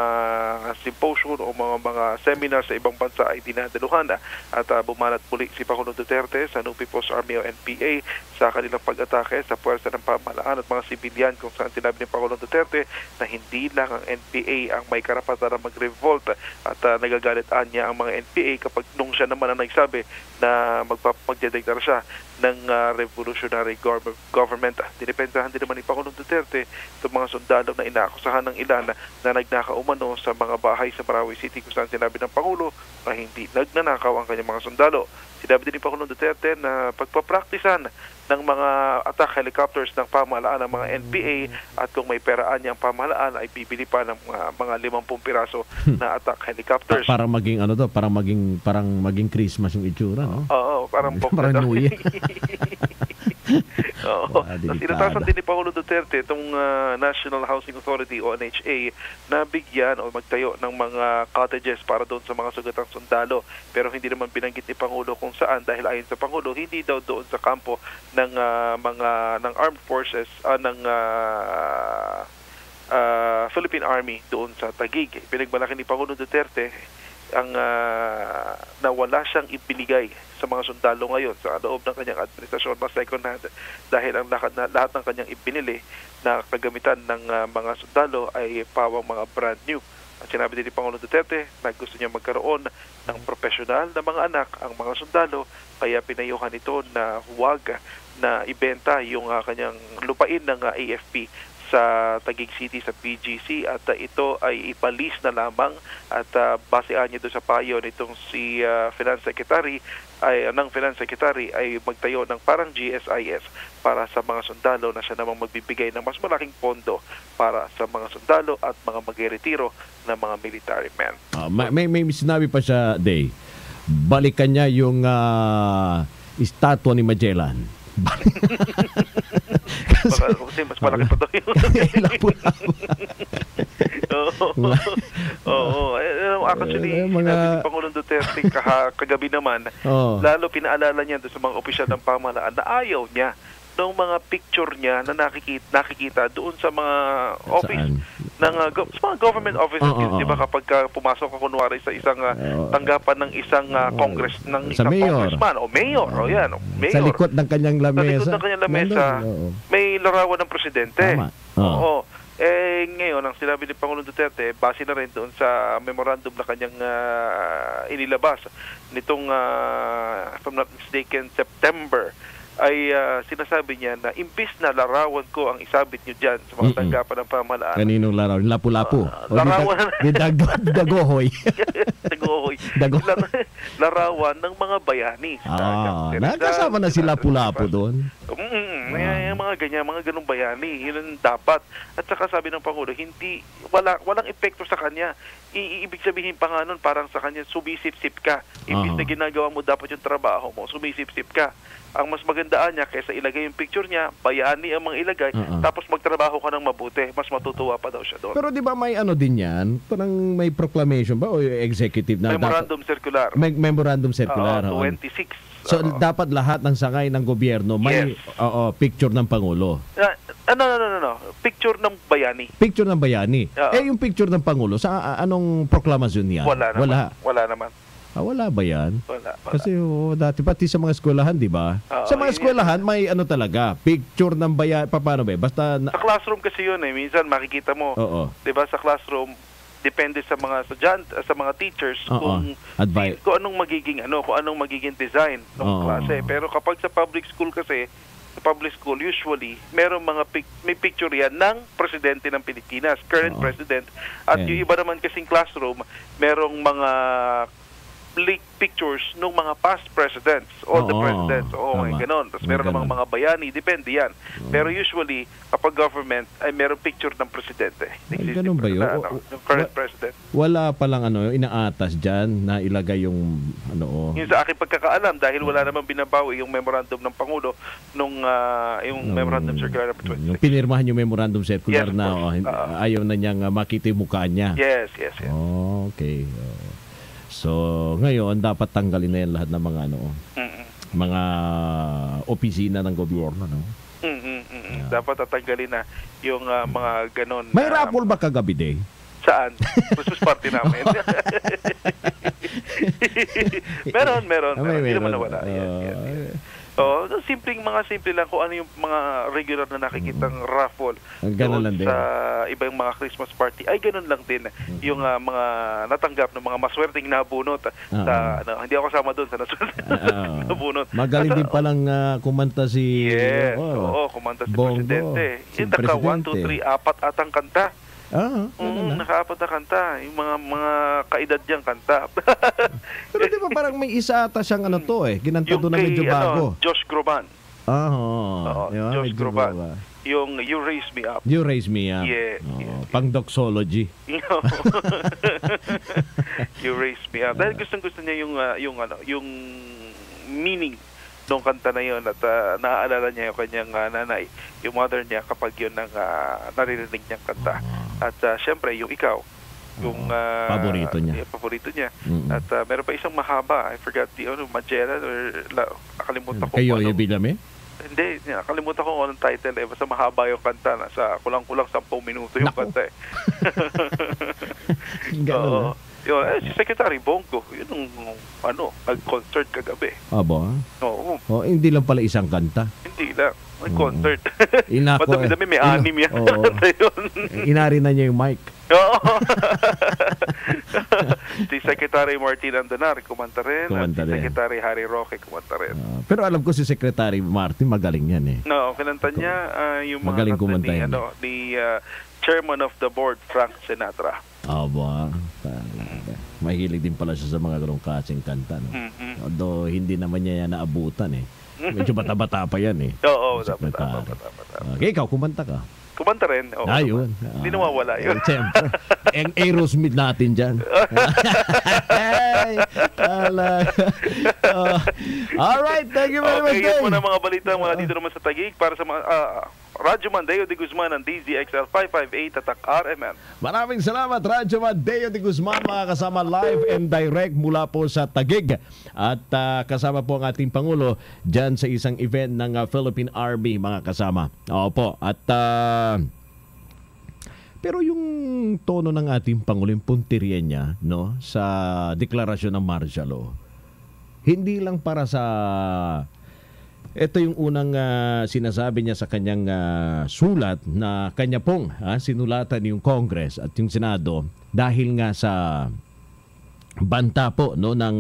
symposium o mga seminar sa ibang bansa ay dinadaluhan at bumalat muli si Pangulong Duterte sa New People's Army o NPA sa kanilang pag-atake sa puwersa ng pamahalaan at mga sibilyan kung saan sinabi ni Pangulong Duterte na hindi lang ang NPA ang may karapatan na mag-revolt at nagagalit niya ang mga NPA kapag nung siya naman ang nagsabi na magdedeklara siya ng revolutionary government. Dinipensahan din naman ni Pangulong Duterte itong mga sundalo na inaakusahan ng ilan na nagnakaumano sa mga bahay sa Marawi City kung saan sinabi ng Pangulo na hindi nagnanakaw ang kanyang mga sundalo. Sinabi din ni Pangulong Duterte na pagpapraktisan ng mga attack helicopters ng pamahalaan ng mga NPA at kung may peraan niyang pamahalaan ay bibili pa ng mga 50 piraso na attack helicopters.
Parang maging parang maging Christmas yung itsura, no?
Oo, parang
New Year.
Oo. Tapos inatasan din ni Pangulo Duterte itong National Housing Authority o NHA na bigyan o magtayo ng mga cottages para doon sa mga sugatang sundalo. Pero hindi naman binanggit ni Pangulo kung saan dahil ayon sa Pangulo hindi daw doon sa kampo ng ng armed forces ng Philippine Army doon sa Taguig. Pinagmalaki ni Pangulo Duterte ang na wala siyang ibinigay sa mga sundalo ngayon sa loob ng kanyang administrasyon na second hand dahil ang lahat ng kanyang ibinili na kagamitan ng mga sundalo ay pawang mga brand new. At sinabi din ni Pangulo Duterte na gusto niya magkaroon ng profesional na mga anak ang mga sundalo kaya pinayuhan ito na huwag na ibenta yung kanyang lupain ng AFP sa Taguig City sa PGC at ito ay ipalis na lamang at basehan niya doon sa payo nitong si Finance Secretary ay magtayo ng parang GSIS para sa mga sundalo na siya namang magbibigay ng mas malaking pondo para sa mga sundalo at mga magre-retiro ng mga military men.
May sinabi pa siya, Day, balikan niya yung estatwa ni Magellan.
Kasi mas malaki pa daw yun. Actually, sinabi ni Pangulong Duterte kagabi naman, lalo pinaalala niya doon sa mga opisyal ng pamahalaan na ayaw niya ng mga picture niya na nakikita doon sa mga office ng mga government offices, di ba, kapag pumasok ka kunwari sa isang tanggapan ng isang congress ng isang congressman o mayor o yan, mayor.
Sa likod ng kanyang lamesa.
Sa likod ng kanyang lamesa, may larawan ng presidente. Oo. Ngayon, ang sinabi ni Pangulong Duterte, base na rin doon sa memorandum na kanyang inilabas nitong, if I'm not mistaken, September, ay sinasabi niya na imbis na larawan ko ang isabit nyo dyan sa mga tanggapan ng pamahalaan.
Kaninong larawan? Lapu-lapu?
Larawan.
Dagohoy.
Dagohoy. Larawan ng mga bayani.
Nakasama na si Lapu-lapu doon.
Mga ganong bayani. Yun ang dapat. At saka sabi ng Pangulo, walang epekto sa kanya. Ibig sabihin pa nga nun, parang sa kanya, sumisip-sip ka. Imbis na ginagawa mo dapat yung trabaho mo, sumisip-sip ka. Ang mas magandaan niya kaysa ilagay yung picture niya, bayani ang mga ilagay, tapos magtrabaho ka ng mabuti. Mas matutuwa pa daw siya doon.
Pero di ba may ano din yan? Parang may proclamation ba o executive na?
Memorandum circular.
May memorandum circular.
26.
So dapat lahat ng sangay ng gobyerno may picture ng Pangulo.
No. Picture ng bayani.
Picture ng bayani. Yung picture ng Pangulo, sa anong proklamasyon niya?
Wala naman.
Wala ba yan?
Wala.
Kasi dati pati sa mga eskwelahan, di ba? Sa mga eskwelahan, may ano talaga, picture ng bayan, paano ba? Basta
sa classroom kasi yun minsan makikita mo. Di ba, sa classroom, depende sa mga estudyante, sa mga teachers kung anong magiging design ng klase. Pero kapag sa public school kasi, usually merong may picture yan ng presidente ng Pilipinas, current president, at yung iba naman kasing classroom, merong mga pictures ng mga past presidents, all the presidents, ganon. Tapos meron namang mga bayani, depende yan. Pero usually, kapag government, ay meron picture ng presidente.
Ganun ba yun?
Yung current president.
Wala palang inaatas dyan na ilagay yung
Yung sa aking pagkakaalam, dahil wala namang binabawi yung memorandum ng Pangulo nung yung memorandum circular number 26.
Yung pinirmahan yung memorandum circular na ayaw na niyang makita yung mukha niya.
Yes.
Okay. So, ngayon, dapat tanggalin na yan lahat ng mga mga opisina ng gobyerno, no?
Dapat tatanggalin na yung mga ganon.
May raffle ba kagabi, Day?
Saan? Christmas party namin. meron. Hindi naman nawala. Simple lang kung ano yung mga regular na nakikitang raffle
lang din.
Sa ibang mga Christmas party. Ay, ganun lang din. Yung mga natanggap ng mga maswerteng nabunot. Hindi ako kasama doon sa naswerteng nabunot.
Magaling din palang kumanta si...
kumanta si Presidente. Yung taka 1, 2, 3, 4 atang kanta. Nakaapat na kanta. Yung mga kaedad niyang kanta.
Pero di ba parang may isa ata siyang ginanta doon na medyo bago.
Josh Groban.
Josh
Groban. Yung You Raise Me Up.
You Raise Me Up.
Yeah.
Pang doxology.
You Raise Me Up. Dahil gustong-gusto niya yung meaning nung kanta na yun at naaalala niya yung kanyang nanay, yung mother niya kapag yun ang naririnig niyang kanta. At syempre yung Ikaw, yung
paborito niya.
Yung paborito niya. At meron pa isang mahaba, I forgot the Magellan or nakalimutan ko.
Kayo yung Bilame?
Hindi, nakalimutan ko kung anong title eh. Basta mahaba yung kanta, nasa kulang-kulang 10 minuto yung kanta eh.
Gano'n.
Yun, si Secretary Bongo, yun yung nag-concert kagabi.
Aba?
Oo.
Hindi lang pala isang kanta.
Hindi lang. May concert.
Inako,
Madami-dami, may anim yan.
Inari na niya yung mic.
Oo. Si Secretary Martin Andanar, kumanta rin. At si Secretary Harry Roque, kumanta rin.
Pero alam ko si Secretary Martin, magaling yan eh.
No, kinanta niya yung mga
magaling kumanta yan.
Ni Chairman of the Board, Frank Sinatra.
Aba, mahilig din pala siya sa mga ganong kasing kanta. No? Although hindi naman niya yan naabutan eh. Medyo bata-bata pa yan eh.
Oo,
bata. Okay, ikaw, kumanta ka.
Kumanta rin. Oo,
ayun.
Hindi nawawala yun.
Siyempre. Ang Aerosmith natin dyan. Alright, thank you very much.
Okay, yun po na mga balita mula dito naman sa Taguig para sa mga Radyo Mandeo de Guzman ng DZXL 558 at RMN.
Maraming salamat, Radyo Mandeo de Guzman, mga kasama live and direct mula po sa Taguig. At kasama po ang ating Pangulo dyan sa isang event ng Philippine Army, mga kasama. Opo, at pero yung tono ng ating Pangulo, yung punteriya niya, no, sa deklarasyon ng martial law, hindi lang para sa... Ito yung unang sinasabi niya sa kanyang sulat na kanya pong sinulatan yung Congress at yung Senado dahil nga sa banta po no, ng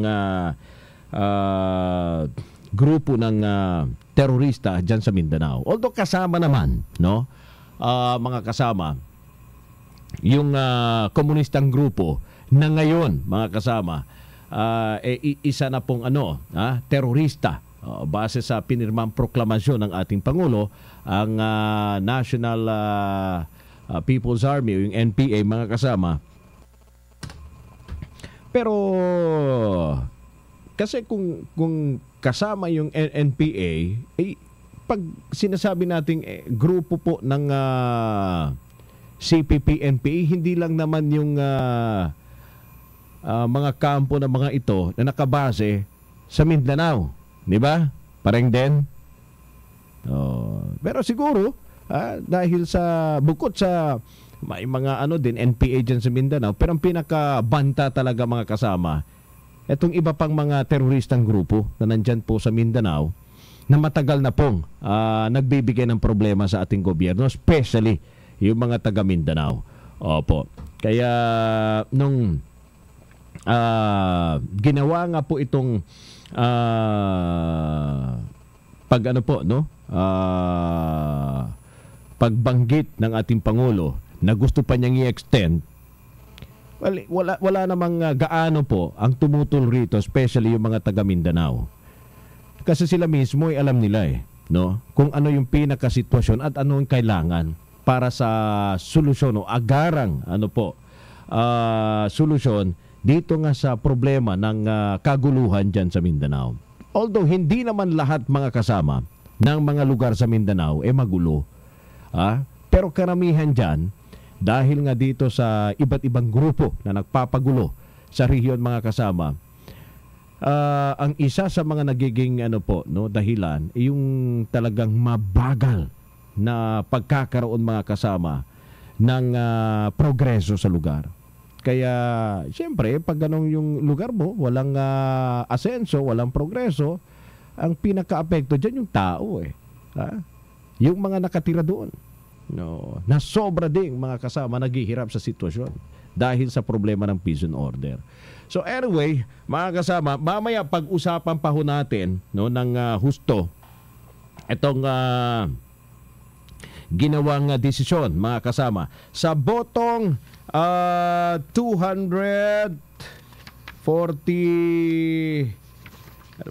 grupo ng terorista dyan sa Mindanao. Although kasama naman, no, mga kasama, yung komunistang grupo na ngayon, mga kasama, isa na pong terorista. Base sa pinirmang proklamasyon ng ating Pangulo, ang National People's Army, yung NPA, mga kasama. Pero kasi kung kasama yung NPA, pag sinasabi nating grupo po ng CPP-NPA, hindi lang naman yung mga kampo na mga ito na nakabase sa Mindanao. Di ba? Parang din. Pero siguro, dahil sa bukod sa may mga din NPA dyan sa Mindanao, pero ang pinakabanta talaga, mga kasama, itong iba pang mga teroristang grupo na nandyan po sa Mindanao na matagal na pong nagbibigay ng problema sa ating gobyerno, especially yung mga taga Mindanao. Opo. Kaya nung ginawa nga po itong pagbanggit ng ating Pangulo na gusto pa niyang i-extend, wala namang gaano po ang tumutol rito, especially yung mga taga Mindanao. Kasi sila mismo ay alam nila no, kung ano yung pinakasitwasyon at ano yung kailangan para sa solusyon o agarang solusyon dito nga sa problema ng kaguluhan dyan sa Mindanao. Although hindi naman lahat, mga kasama, ng mga lugar sa Mindanao magulo. Pero karamihan dyan, dahil nga dito sa iba't ibang grupo na nagpapagulo sa rehiyon, mga kasama, ang isa sa mga nagiging dahilan yung talagang mabagal na pagkakaroon, mga kasama, ng progreso sa lugar. Kaya, siyempre, pag ganun yung lugar mo, walang asenso, walang progreso, ang pinaka-apekto dyan yung tao yung mga nakatira doon. No, na sobra ding, mga kasama, naghihirap sa sitwasyon dahil sa problema ng peace and order. So anyway, mga kasama, mamaya pag-usapan pa ho natin ng husto itong ginawang desisyon, mga kasama, sa botong 240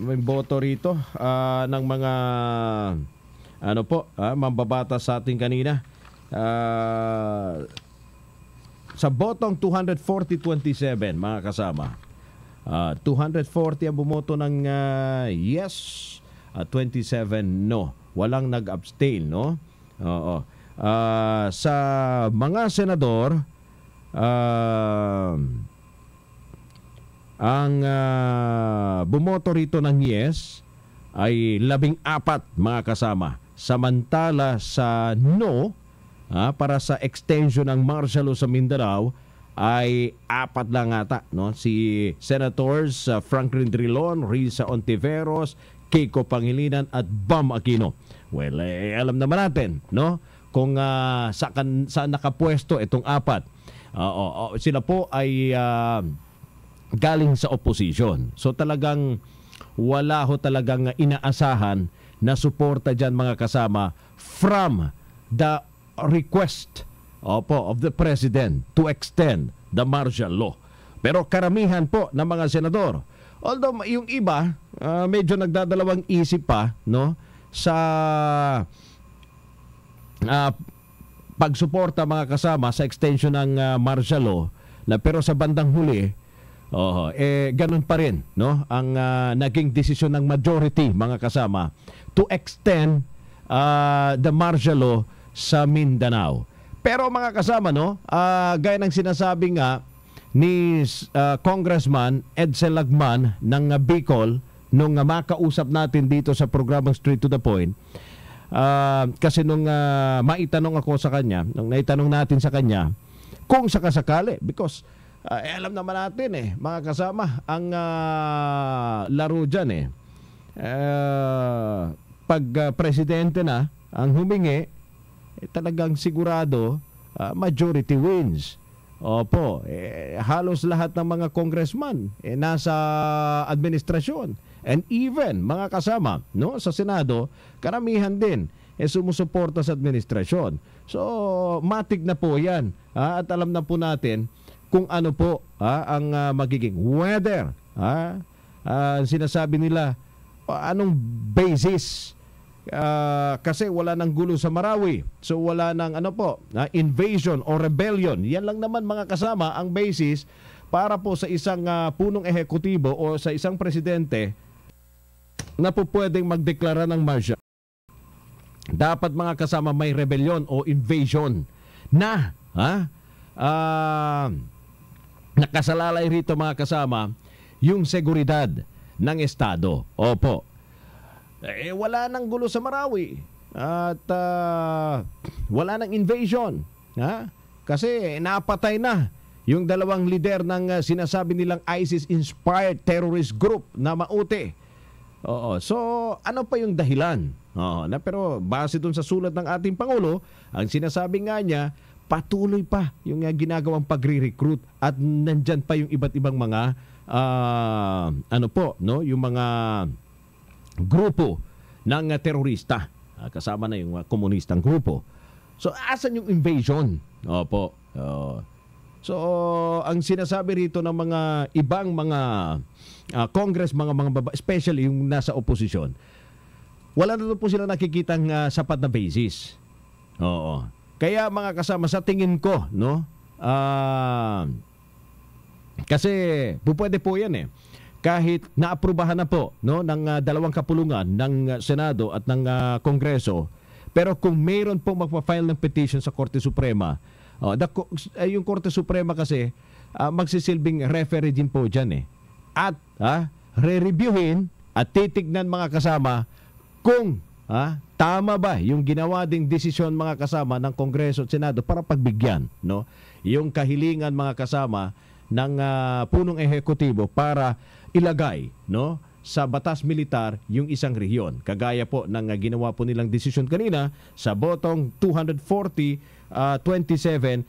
may boto rito ng mga mambabatas sa ating kanina, sa botong 240-27, mga kasama, 240 ang bumoto ng yes at 27 no. Walang nag-abstain, no? Oo. Sa mga senador, ang bumoto rito ng yes ay 14 mga kasama. Samantala sa no, para sa extension ng martial law sa Mindanao ay 4 lang ata, no? Si Senators Franklin Drilon, Risa Ontiveros, Kiko Pangilinan at Bam Aquino. Well, alam naman natin, no? Kung saan nakapwesto itong 4. Sila po ay galing sa opposition. So talagang wala ho talagang inaasahan na suporta dyan mga kasama from the request of the President to extend the martial law. Pero karamihan po ng mga senador, although yung iba medyo nagdadalawang isip pa, no, sa pagsuporta mga kasama sa extension ng martial law, pero sa bandang huli ganun pa rin, no, ang naging desisyon ng majority mga kasama to extend the martial law sa Mindanao. Pero mga kasama, no, gaya ng sinasabi nga ni Congressman Edsel Lagman ng Bicol nung makausap natin dito sa programang Straight to the Point, kasi nung maitanong ako sa kanya, nung naitanong natin sa kanya kung sakasakali, because alam naman natin mga kasama, ang laro dyan pag presidente na ang humingi, talagang sigurado majority wins. Opo, halos lahat ng mga congressman nasa administrasyon, and even mga kasama, no, sa Senado, karamihan din sumusuporta sa administrasyon. So matik na po yan, at alam na po natin kung ano po ang magiging whether sinasabi nila anong basis, kasi wala nang gulo sa Marawi, so wala nang invasion or rebellion. Yan lang naman mga kasama ang basis para po sa isang punong ehekutibo o sa isang presidente na po pwedeng magdeklara ng martial. Dapat mga kasama may rebellion o invasion na nakasalalay rito mga kasama yung seguridad ng Estado. Opo. Wala nang gulo sa Marawi at wala nang invasion. Kasi napatay na yung 2 lider ng sinasabi nilang ISIS-inspired terrorist group na Maute. So ano pa yung dahilan? Pero base dun sa sulat ng ating Pangulo, ang sinasabi nga niya, patuloy pa yung ginagawang pagre-recruit at nandyan pa yung iba't ibang mga yung mga grupo ng terorista, kasama na yung komunistang grupo. So asan yung invasion? Opo. So ang sinasabi rito ng mga ibang mga Congress, mga especially yung nasa opposition, wala na po sila nakikitang sapat na basis. Kaya mga kasama, sa tingin ko, no, kasi pwede po yan kahit naaprubahan na po, no, ng 2 kapulungan ng Senado at ng Kongreso, pero kung mayroon po magpa-file ng petition sa Korte Suprema, yung Korte Suprema kasi magsisilbing referee din po dyan at re-reviewin at titignan mga kasama kung tama ba yung ginawa ding desisyon mga kasama ng Kongreso at Senado para pagbigyan, no, yung kahilingan mga kasama ng punong ehekutibo para ilagay, no, sa batas militar yung isang rehiyon. Kagaya po ng ginawa po nilang desisyon kanina sa botong 240-27,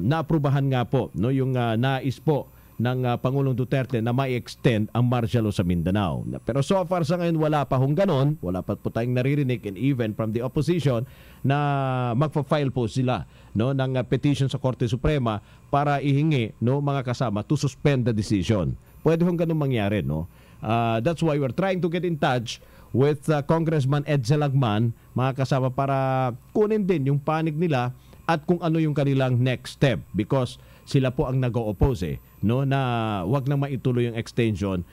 naaprubahan nga po, no, yung nais po ng Pangulong Duterte na ma-extend ang martial law sa Mindanao. Pero so far sa ngayon wala pa hong ganon, wala pa po tayong naririnig, and even from the opposition na magpa-file po sila, no, ng petition sa Korte Suprema para ihingi, no, mga kasama, to suspend the decision. Pwede hong ganon mangyari, no? That's why we're trying to get in touch with Congressman Edsel Lagman, mga kasama, para kunin din yung panig nila at kung ano yung kanilang next step, because sila po ang nag-o-oppose, no, na wag na maituloy yung extension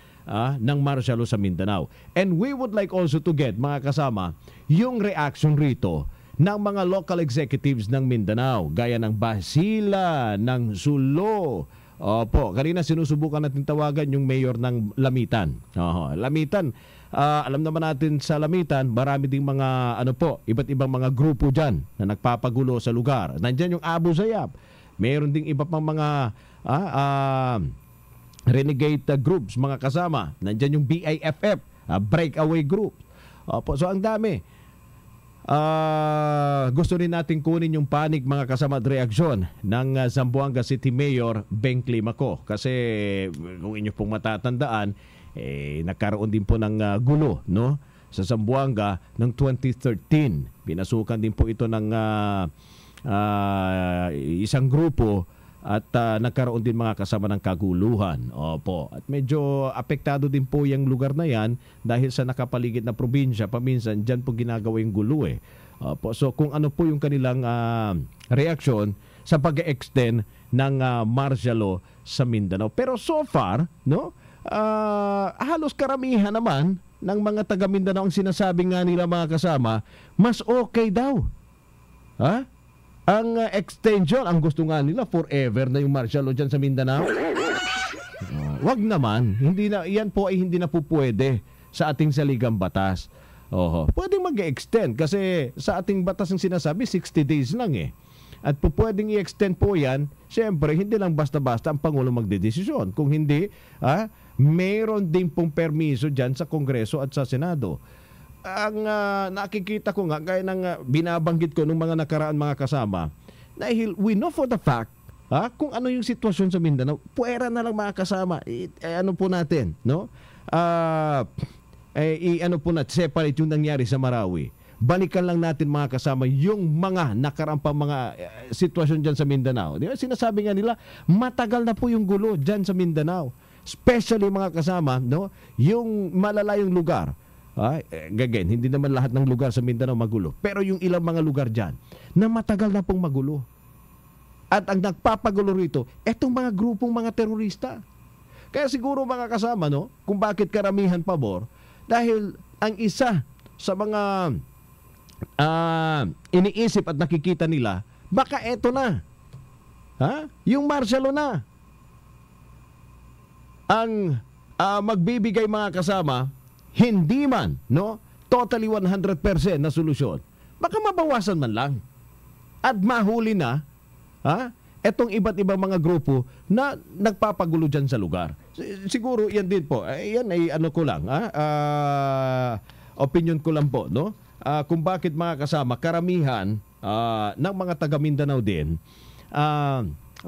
ng martial law sa Mindanao. And we would like also to get, mga kasama, yung reaction rito ng mga local executives ng Mindanao, gaya ng Basila, ng Sulo. Opo, kanina sinusubukan natin tawagan yung mayor ng Lamitan. Lamitan, alam naman natin sa Lamitan, marami ding mga iba't ibang mga grupo dyan na nagpapagulo sa lugar. Nandyan yung Abu Sayyaf. Mayroon ding iba pang mga renegade groups, mga kasama. Nandyan yung BIFF, breakaway group. Opo, so ang dami. Gusto rin natin kunin yung panig, mga kasama, at reaksyon ng Zamboanga City Mayor Beng Climaco. Kasi kung inyo pong matatandaan, nagkaroon din po ng gulo, no, sa Zamboanga noong 2013. Pinasukan din po ito ng isang grupo at nagkaroon din, mga kasama, ng kaguluhan. Opo. At medyo apektado din po yung lugar na yan dahil sa nakapaligid na probinsya. Paminsan, dyan po ginagawa yung gulo eh. Opo. So kung ano po yung kanilang reaksyon sa pag-extend ng martial law sa Mindanao. Pero so far, no, halos karamihan naman ng mga taga Mindanao ang sinasabi nga nila, mga kasama, mas okay daw. Ang extension, ang gusto nga nila, forever na yung martial law dyan sa Mindanao. Wag naman. Yan po ay hindi na po pwede sa ating saligang batas. Pwedeng mag-extend kasi sa ating batas ang sinasabi, 60 days lang eh. At po pwedeng i-extend po yan, siyempre, hindi lang basta-basta ang Pangulo magdedesisyon. Kung hindi, mayroon din pong permiso dyan sa Kongreso at sa Senado. Ang nakikita ko nga, gaya ng binabanggit ko ng mga nakaraan, mga kasama, dahil we know for the fact kung ano yung sitwasyon sa Mindanao, puwera na lang, mga kasama, ano po natin, no? Ano po natin, separate yung nangyari sa Marawi. Balikan lang natin, mga kasama, yung mga nakarampang mga sitwasyon dyan sa Mindanao. Di ba? Sinasabi nga nila, matagal na po yung gulo dyan sa Mindanao. Especially, mga kasama, no? Yung malalayong lugar. Again, hindi naman lahat ng lugar sa Mindanao magulo. Pero yung ilang mga lugar dyan na matagal na pong magulo. At ang nagpapagulo rito, etong mga grupong mga terorista. Kaya siguro, mga kasama, no, kung bakit karamihan pabor, dahil ang isa sa mga iniisip at nakikita nila, baka eto na. Yung martial law na. Ang magbibigay, mga kasama, hindi man, no, totally 100% na solusyon. Baka mabawasan man lang. At mahuli na, etong iba't ibang mga grupo na nagpapagulo dyan sa lugar. Siguro, yan din po. Yan ay ano ko lang, opinion ko lang po, no? Kung bakit, mga kasama, karamihan ng mga taga Mindanao din,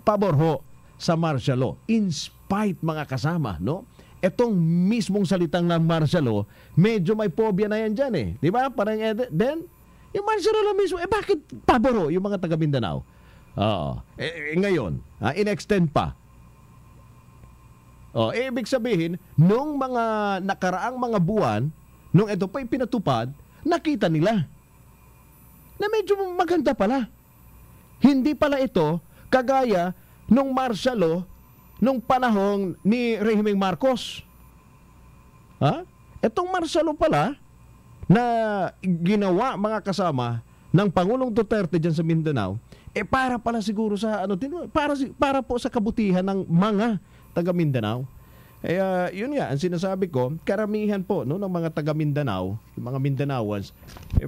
pabor ho sa martial law. In spite, mga kasama, no? Etong mismong salitang ng martial law, medyo may phobia na yan dyan eh. Di ba? Parang, then, yung martial law mismo, bakit paboro yung mga taga Mindanao? Ngayon, in-extend pa. Ibig sabihin, nung mga nakaraang mga buwan, nung ito pa pinatupad, nakita nila na medyo maganda pala. Hindi pala ito kagaya nung martial law nung panahong ni Rehimeng Marcos. Etong martial law pala na ginawa, mga kasama, ng Pangulong Duterte dyan sa Mindanao, para pala siguro sa para po sa kabutihan ng mga taga Mindanao. Yun nga, ang sinasabi ko, karamihan po, no, ng mga taga Mindanao, yung mga Mindanaoans,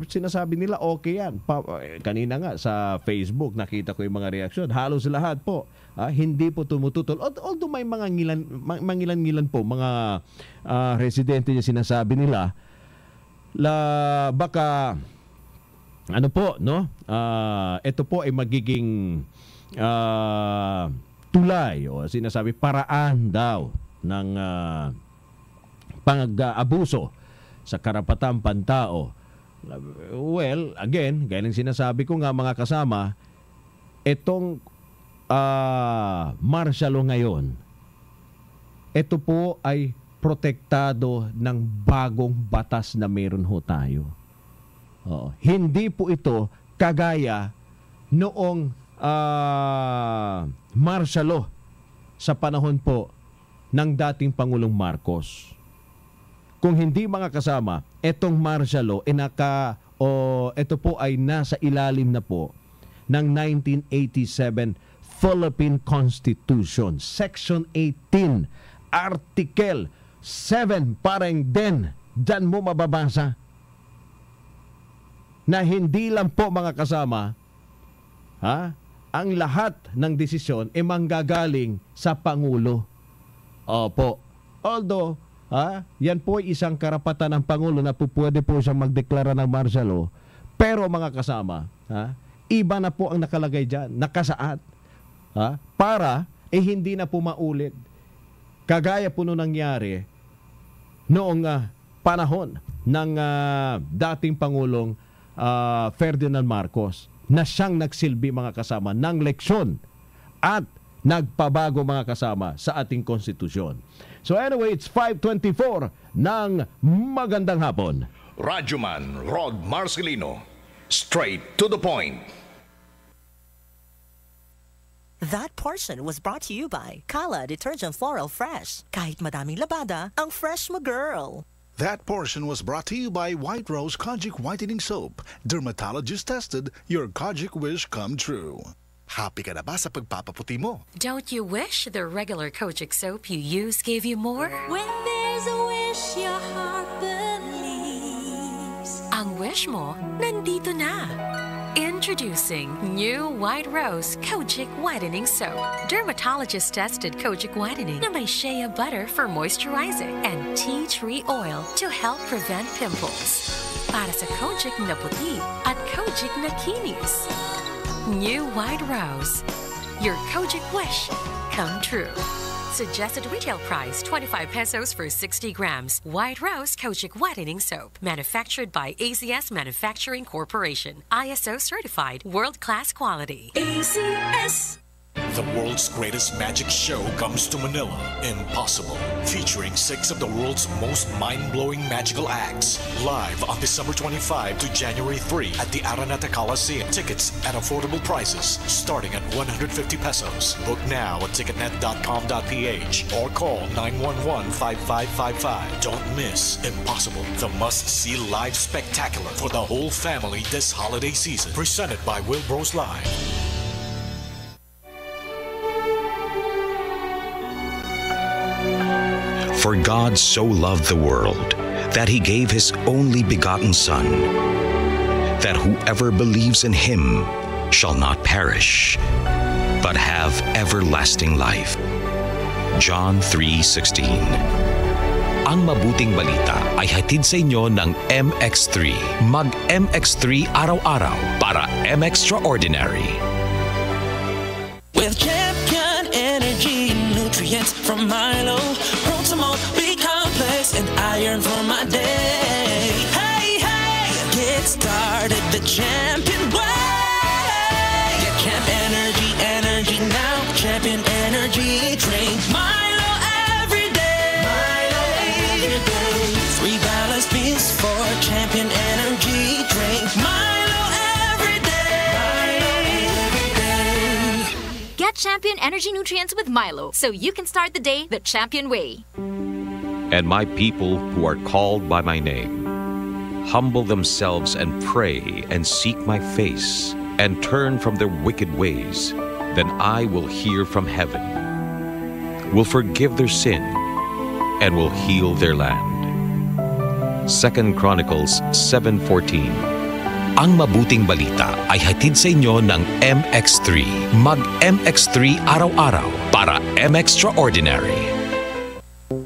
sinasabi nila okay yan. Kanina nga sa Facebook nakita ko yung mga reaksyon. Halos lahat po, hindi po tumututol. Although may mga mangilan-ngilan po, mga residente niya sinasabi nila, baka ano po, no? Ito po ay magiging tulay o sinasabi paraan daw ng pang-abuso sa karapatang pantao. Well, again, gaya ng sinasabi ko nga, mga kasama, itong martial law ngayon, ito po ay protektado ng bagong batas na meron ho tayo. Hindi po ito kagaya noong martial law sa panahon po ng dating Pangulong Marcos. kung hindi mga kasama, etong martial law ito po ay nasa ilalim na po ng 1987 Philippine Constitution, Section 18, Article 7, parang din, dyan mo mababasa na hindi lang po mga kasama, ang lahat ng desisyon ay manggagaling sa Pangulo. Opo. Although, yan po ay isang karapatan ng Pangulo na pwede po siyang magdeklara ng martial law. Pero mga kasama, iba na po ang nakalagay dyan, nakasaad. Para hindi na po maulit. Kagaya po nung nangyari noong panahon ng dating Pangulong Ferdinand Marcos na siyang nagsilbi mga kasama ng leksyon at nagpabago mga kasama sa ating konstitusyon. So anyway, it's 5:24 ng magandang hapon.
Radyoman Rod Marcelino, straight to the point.
That portion was brought to you by Kala Detergent Floral Fresh. Kahit madaming labada, ang fresh mo girl.
That portion was brought to you by White Rose Kojic Whitening Soap. Dermatologist tested, your Kojic wish come true. Happy ka na ba sa pagpapaputi mo?
Don't you wish the regular Kojic soap you use gave you more?
When there's a wish your heart believes.
Ang wish mo, nandito na. Introducing new White Rose Kojic Whitening Soap. Dermatologist-tested Kojic Whitening na may shea butter for moisturizing and tea tree oil to help prevent pimples. Para sa Kojic na puti at Kojic na kinis. New White Rose. Your Kojic wish come true. Suggested retail price 25 pesos for 60 grams. White Rose Kojic Whitening Soap. Manufactured by AZS Manufacturing Corporation. ISO certified. World-class quality.
AZS.
The world's greatest magic show comes to Manila, Impossible, featuring 6 of the world's most mind-blowing magical acts. Live on December 25 to January 3 at the Araneta Coliseum. Tickets at affordable prices, starting at 150 pesos. Book now at ticketnet.com.ph or call 911-5555. Don't miss Impossible, the must-see live spectacular for the whole family this holiday season. Presented by Wilbros Live.
For God so loved the world that he gave his only begotten Son, that whoever believes in him shall not perish, but have everlasting life. John 3:16. Ang mabuting balita ay hatid sa inyo ng MX3. Mag-MX3 araw-araw para M-Extraordinary.
With champion energy nutrients from Milo, protein, B-complex, and iron for my day. Hey, hey, get started the champion way. Get Champ energy now. Champion energy, drink Milo every day. Milo every day. 3 balanced beans for champion energy, drink Milo every day. Milo every day.
Get Champion Energy Nutrients with Milo so you can start the day the champion way.
And my people who are called by my name humble themselves and pray and seek my face and turn from their wicked ways, then I will hear from heaven, will forgive their sin, and will heal their land. 2 Chronicles 7:14.
Ang mabuting balita ay hatid sa inyo ng MX3. Mag-MX3 araw-araw para M-Extraordinary.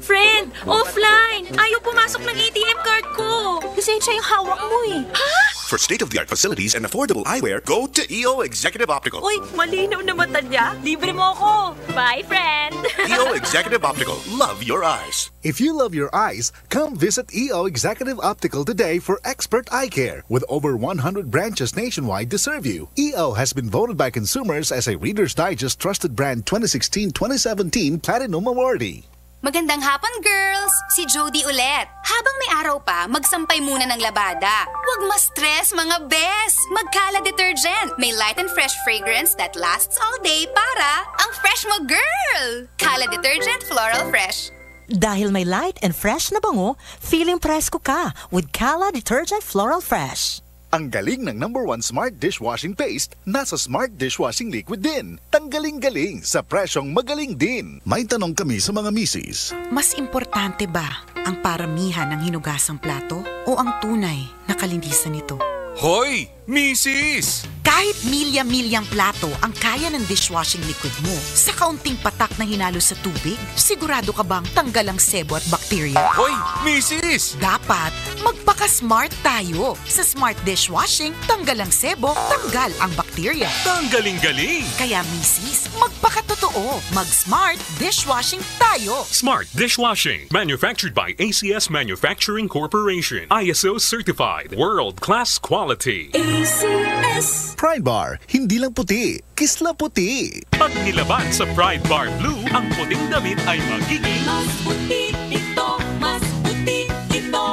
Friend, offline! Ayaw pumasok ng ATM card ko! Lisensya yung hawak mo eh. Ha?
For state-of-the-art facilities and affordable eyewear, go to EO Executive Optical.
Uy, malinaw na mata niya. Libre mo ako. Bye, friend!
EO Executive Optical. Love your eyes.
If you love your eyes, come visit EO Executive Optical today for expert eye care. With over 100 branches nationwide to serve you, EO has been voted by consumers as a Reader's Digest Trusted Brand 2016-2017 Platinum Awardee.
Magandang hapon, girls! Si Jody ulit. Habang may araw pa, magsampay muna ng labada. Huwag ma-stress, mga bes! Mag-Kala Detergent. May light and fresh fragrance that lasts all day para ang fresh mo, girl! Kala Detergent Floral Fresh.
Dahil may light and fresh na bango, feeling presko ka with Kala Detergent Floral Fresh.
Ang galing ng #1 Smart Dishwashing Paste, nasa Smart Dishwashing Liquid din. Tanggaling-galing sa presyong magaling din. May tanong kami sa mga misis.
Mas importante ba ang paramihan ng hinugasang plato o ang tunay na kalinisan nito?
Hoy, misis!
Kahit milya-milyang plato ang kaya ng dishwashing liquid mo, sa kaunting patak na hinalo sa tubig, sigurado ka bang tanggal ang sebo at bakterya?
Hoy, misis!
Dapat magpaka-smart tayo. Sa Smart Dishwashing, tanggal ang sebo, tanggal ang bakterya.
Tanggaling-galing!
Kaya misis, magpakatotoo. Mag-Smart Dishwashing tayo.
Smart Dishwashing, manufactured by ACS Manufacturing Corporation. ISO certified, world-class quality.
ACS
Pride Bar, hindi lang puti, kisla puti.
Pag nilaban sa Pride Bar Blue, ang puting damit ay magiging
Mas puti ito, mas puti ito,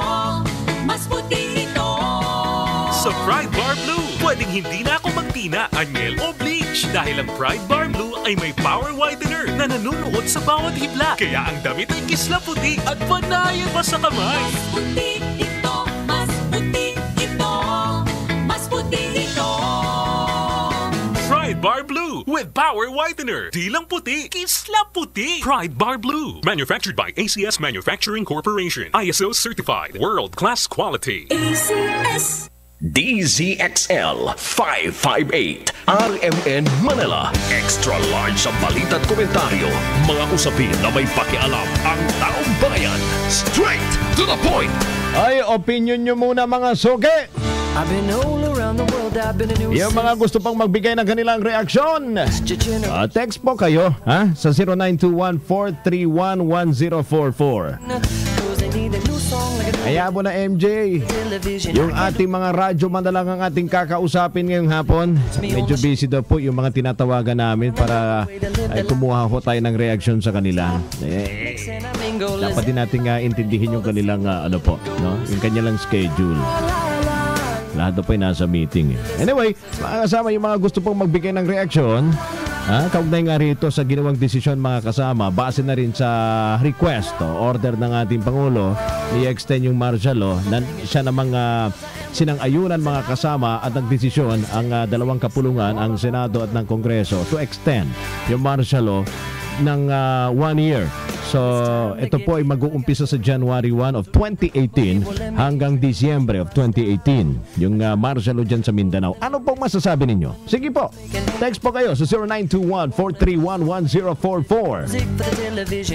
mas puti ito.
sa Pride Bar Blue. Pwedeng hindi na ako magtina, anyel o bleach dahil ang Pride Bar Blue ay may power whitener na nanunuot sa bawat hibla. Kaya ang damit ay kisla puti at panayan pa sa kamay.
Mas puti ito, mas puti ito, mas puti ito.
Pride Bar Blue with power whitener. Di lang puti, kisla puti. Pride Bar Blue. Manufactured by ACS Manufacturing Corporation. ISO certified. World-class quality.
ACS
DZXL 558 RMN Manila. Extra large sa balita at komentaryo. Mga usapin na may pakialam ang taong bayan. Straight to the point.
Ay, opinion nyo muna mga suki. Yung mga gusto pang magbigay ng kanilang reaksyon, text po kayo sa 0921-431-1044. Kaya mo na MJ, yung ating mga radyo man na lang ang ating kakausapin ngayong hapon. Medyo busy daw po yung mga tinatawagan namin para ay kumuha ho tayo ng reaksyon sa kanila. Dapat din natin intindihin yung kanilang yung kanilang schedule. Lahat po ay nasa meeting. Anyway, mga kasama, yung mga gusto pong magbigay ng reaksyon, kaugnay nga rito sa ginawang desisyon mga kasama, base na rin sa request o order ng ating Pangulo, i-extend yung martial law, siya namang sinang-ayunan mga kasama at nagdesisyon ang dalawang kapulungan, ang Senado at ng Kongreso, to extend yung martial law ng 1 year. So, ito po ay mag-uumpisa sa January 1 of 2018 hanggang Disyembre of 2018. Yung martial law dyan sa Mindanao. Ano pong masasabi ninyo? Sige po. Text po kayo sa 0921-431-1044.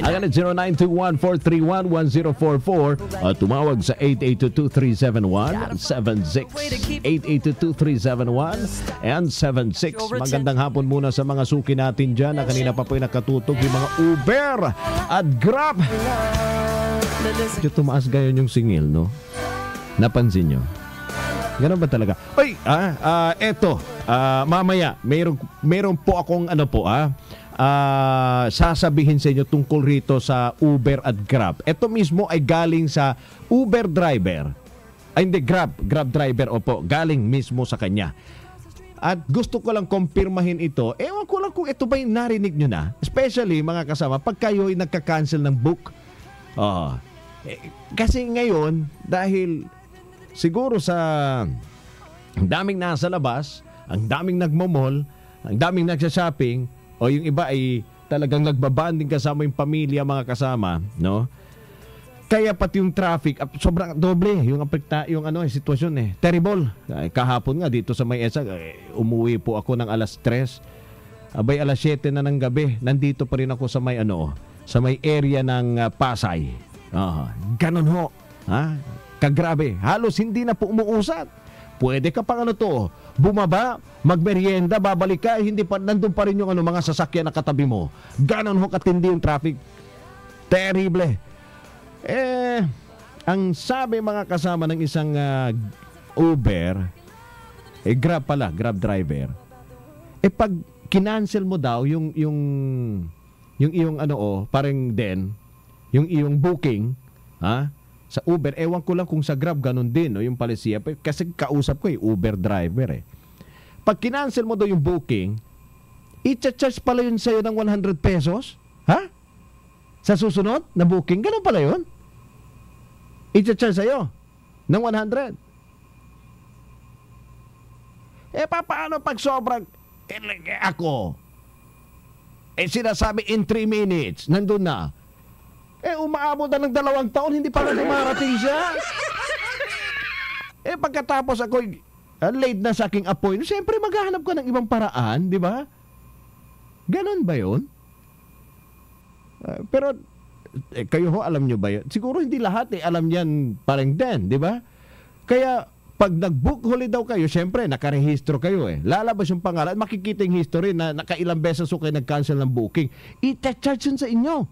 Again at 0921-431-1044. Tumawag sa 882-2371-76. 882-2371 and 76. Magandang hapon muna sa mga suki natin dyan na kanina pa po ay nakatutog yung mga Uber at Grab. Medyo tumaas gayon yung singil, no? Napansin nyo? Ganun ba talaga? Oy, eto, mamaya, meron po akong sasabihin sa inyo tungkol rito sa Uber at Grab. Ito mismo ay galing sa Uber driver. Ay, hindi, Grab driver, opo, galing mismo sa kanya. At gusto ko lang kumpirmahin ito. Ewan ko lang kung ito ba yung narinig nyo na. Especially mga kasama, pag kayo ay nagka-cancel ng book. Kasi ngayon, dahil siguro sa ang daming nasa labas, ang daming nagmamall, ang daming nagsha-shopping, o yung iba ay talagang nagbabanding kasama yung pamilya, mga kasama, no? Kaya pati yung traffic, sobrang doble yung sitwasyon Terrible. Kahapon nga dito sa may ESA, umuwi po ako ng alas 3. Abay alas 7 na ng gabi, nandito pa rin ako sa may sa may area ng Pasay. Ganon ho. Kagrabe. Halos hindi na po umuusad. Pwede ka pang bumaba, magmerienda, babalik ka, hindi pa nandun pa rin yung mga sasakyan na katabi mo. Ganon ho katindi yung traffic. Terrible. Ang sabi mga kasama ng isang Uber, Grab driver, pag kinancel mo daw yung iyong parang yung iyong booking, sa Uber, ewan ko lang kung sa Grab ganun din, yung palisiya, kasi kausap ko Uber driver Pag kinancel mo daw yung booking, i-charge pala yun sa'yo ng 100 pesos? sa susunod na booking. Ganun pala yun. I-charge sa'yo ng 100. Paano pag sobrang ako? Sinasabi in 3 minutes, nandun na. Umaabot na ng 2 taon, hindi pa na dumarating siya. Pagkatapos ako late na sa aking appointment, siyempre maghahanap ka ng ibang paraan, di ba? Ganon ba yun? Pero kayo ho, alam nyo ba yun? Siguro hindi lahat alam yan parang din, di ba? Kaya pag nag-book huli daw kayo, siyempre nakarehistro kayo lalabas yung pangalan, makikita yung history na nakailang beses kayo nag-cancel ng booking. I-charge yun sa inyo.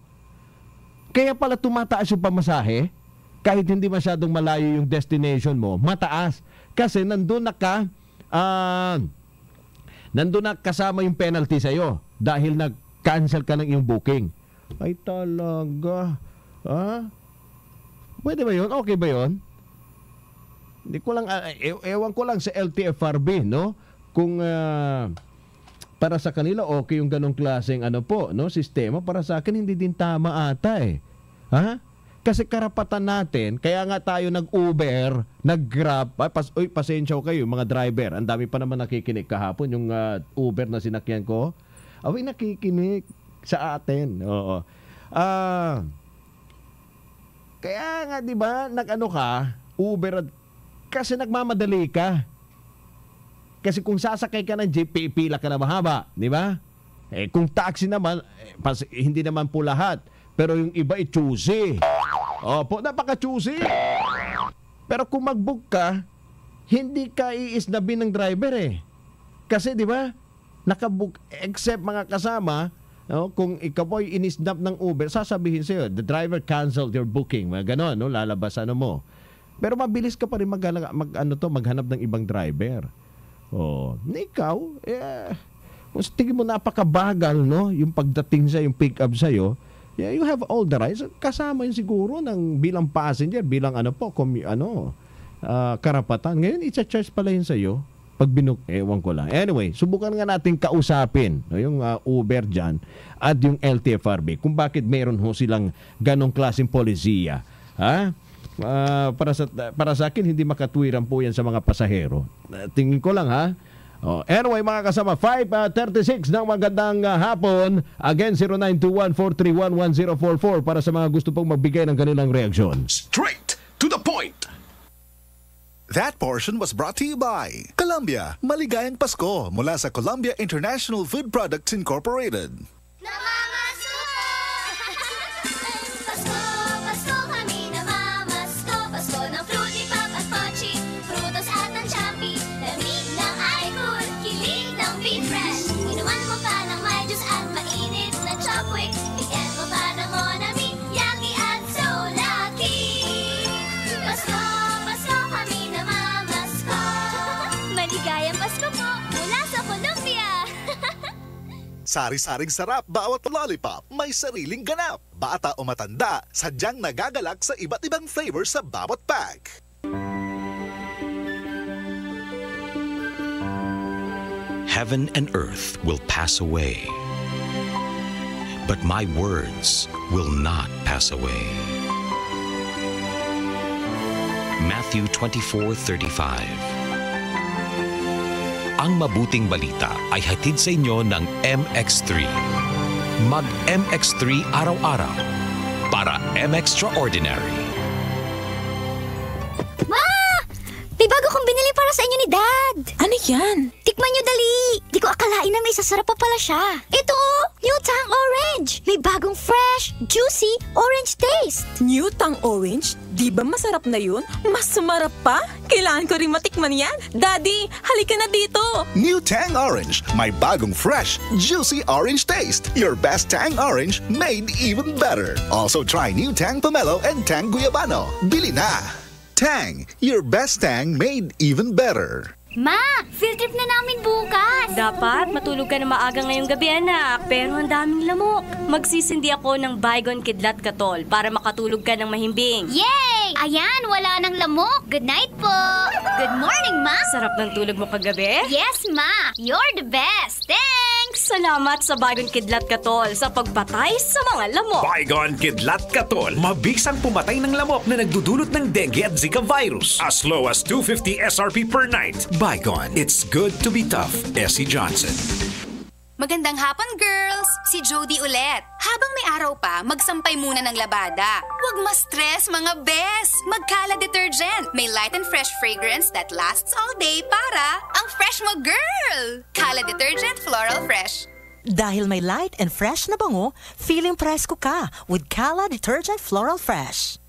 Kaya pala tumataas yung pamasahe, kahit hindi masyadong malayo yung destination mo, mataas. Kasi nandun na kasama yung penalty sa'yo dahil nag-cancel ka ng iyong booking. Ay talaga. Pwede ba yun? Okay ba yun? Hindi ko lang, ewan ko lang sa LTFRB, no? Kung para sa kanila, okay yung ganong klaseng sistema. Para sa akin, hindi din tama ata Kasi karapatan natin, kaya nga tayo nag-Uber, nag-Grab, pasensya ko kayo, mga driver. Ang dami pa naman nakikinig kahapon, yung Uber na sinakyan ko. Nakikinig sa atin. Oo. Kaya nga, di ba, Uber, kasi nagmamadali ka. Kasi kung sasakay ka ng jeep, pila ka na mahaba, di ba? Kung taxi naman, hindi naman po lahat. Pero yung iba choosy. Opo, napaka-choosy. Pero kung mag-book ka, hindi ka iisnabin ng driver Kasi di ba, nakabook, except mga kasama, kung ikaw ay inisnap ng Uber, sasabihin sa'yo, the driver canceled your booking. Mga ganon, lalabas mo. Pero mabilis ka pa rin maghanap ng ibang driver. Ikaw, kung tingin mo napakabagal, yung pagdating sa yung pick up sa'yo, you have all the rights. Kasama yun siguro ng bilang passenger, bilang karapatan. Ngayon, i-charge pala yun sa'yo. Pag ewan ko lang. Anyway, subukan nga natin kausapin yung Uber dyan at yung LTFRB kung bakit meron ho silang ganong klaseng polisiya. Para sa akin, hindi makatwiran po yan sa mga pasahero. Tingin ko lang anyway, mga kasama, 5:36 ng magandang hapon. Again, 0921-431-1044 para sa mga gusto pong magbigay ng kanilang reaksyon.
Straight to the point.
That portion was brought to you by Columbia. Maligayang Pasko mula sa Columbia International Food Products Incorporated. Sari-saring sarap, bawat lollipop may sariling ganap. Bata o matanda, sadyang nagagalak sa iba't ibang flavor sa bawat pack.
Heaven and earth will pass away, but my words will not pass away. Matthew 24:35. Ang mabuting balita ay hatid sa inyo ng MX3. Mag-MX3 araw-araw para M-Extraordinary.
Ma! May bago kong binili para sa inyo ni Dad. Ano yan? Tikman nyo dali. Di ko akalain na may sasarap pa pala siya. Ito New Tang Orange. May bagong fresh, juicy orange taste.
New Tang Orange? Di ba masarap na yun? Mas sumarap pa? Kailangan ko rin matikman yan. Daddy, halika na dito.
New Tang Orange. May bagong fresh, juicy orange taste. Your best Tang Orange made even better. Also try New Tang Pomelo and Tang Guyabano. Bili na! Tang, your best Tang made even better.
Ma, field trip na namin bukas.
Dapat matulog ka na maaga ngayong gabi, anak. Pero ang daming lamok. Magsisindi ako ng Baygon Kidlat Katol para makatulog ka ng mahimbing.
Yay! Ayan, wala nang lamok. Good night po. Good morning, Ma.
Sarap ng tulog mo kagabi?
Yes, Ma. You're the best. Thanks.
Salamat sa Baygon Kidlat Katol sa pagpatay sa mga lamok.
Baygon Kidlat Katol, mabisang pumatay ng lamok na nagdudulot ng dengue at Zika virus. As low as 250 SRP per night. Baygon, it's good to be tough. Essie Johnson.
Magandang hapon, girls! Si Jody ulit. Habang may araw pa, magsampay muna ng labada. Huwag ma-stress, mga bes! Magkala detergent. May light and fresh fragrance that lasts all day para ang fresh mo, girl! Kala Detergent Floral Fresh.
Dahil may light and fresh na bango, feeling presko ka with Kala Detergent Floral Fresh.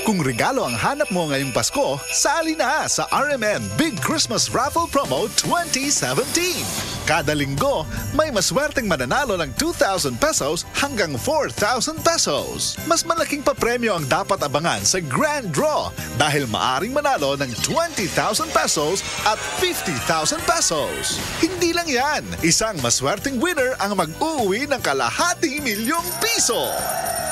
Kung regalo ang hanap mo ngayong Pasko, sali na sa RMN Big Christmas Raffle Promo 2017. Kada linggo, may maswerteng mananalo ng 2,000 pesos hanggang 4,000 pesos. Mas malaking papremyo ang dapat abangan sa Grand Draw dahil maaring manalo ng 20,000 pesos at 50,000 pesos. Hindi lang yan, isang maswerteng winner ang mag-uwi ng kalahating milyong piso.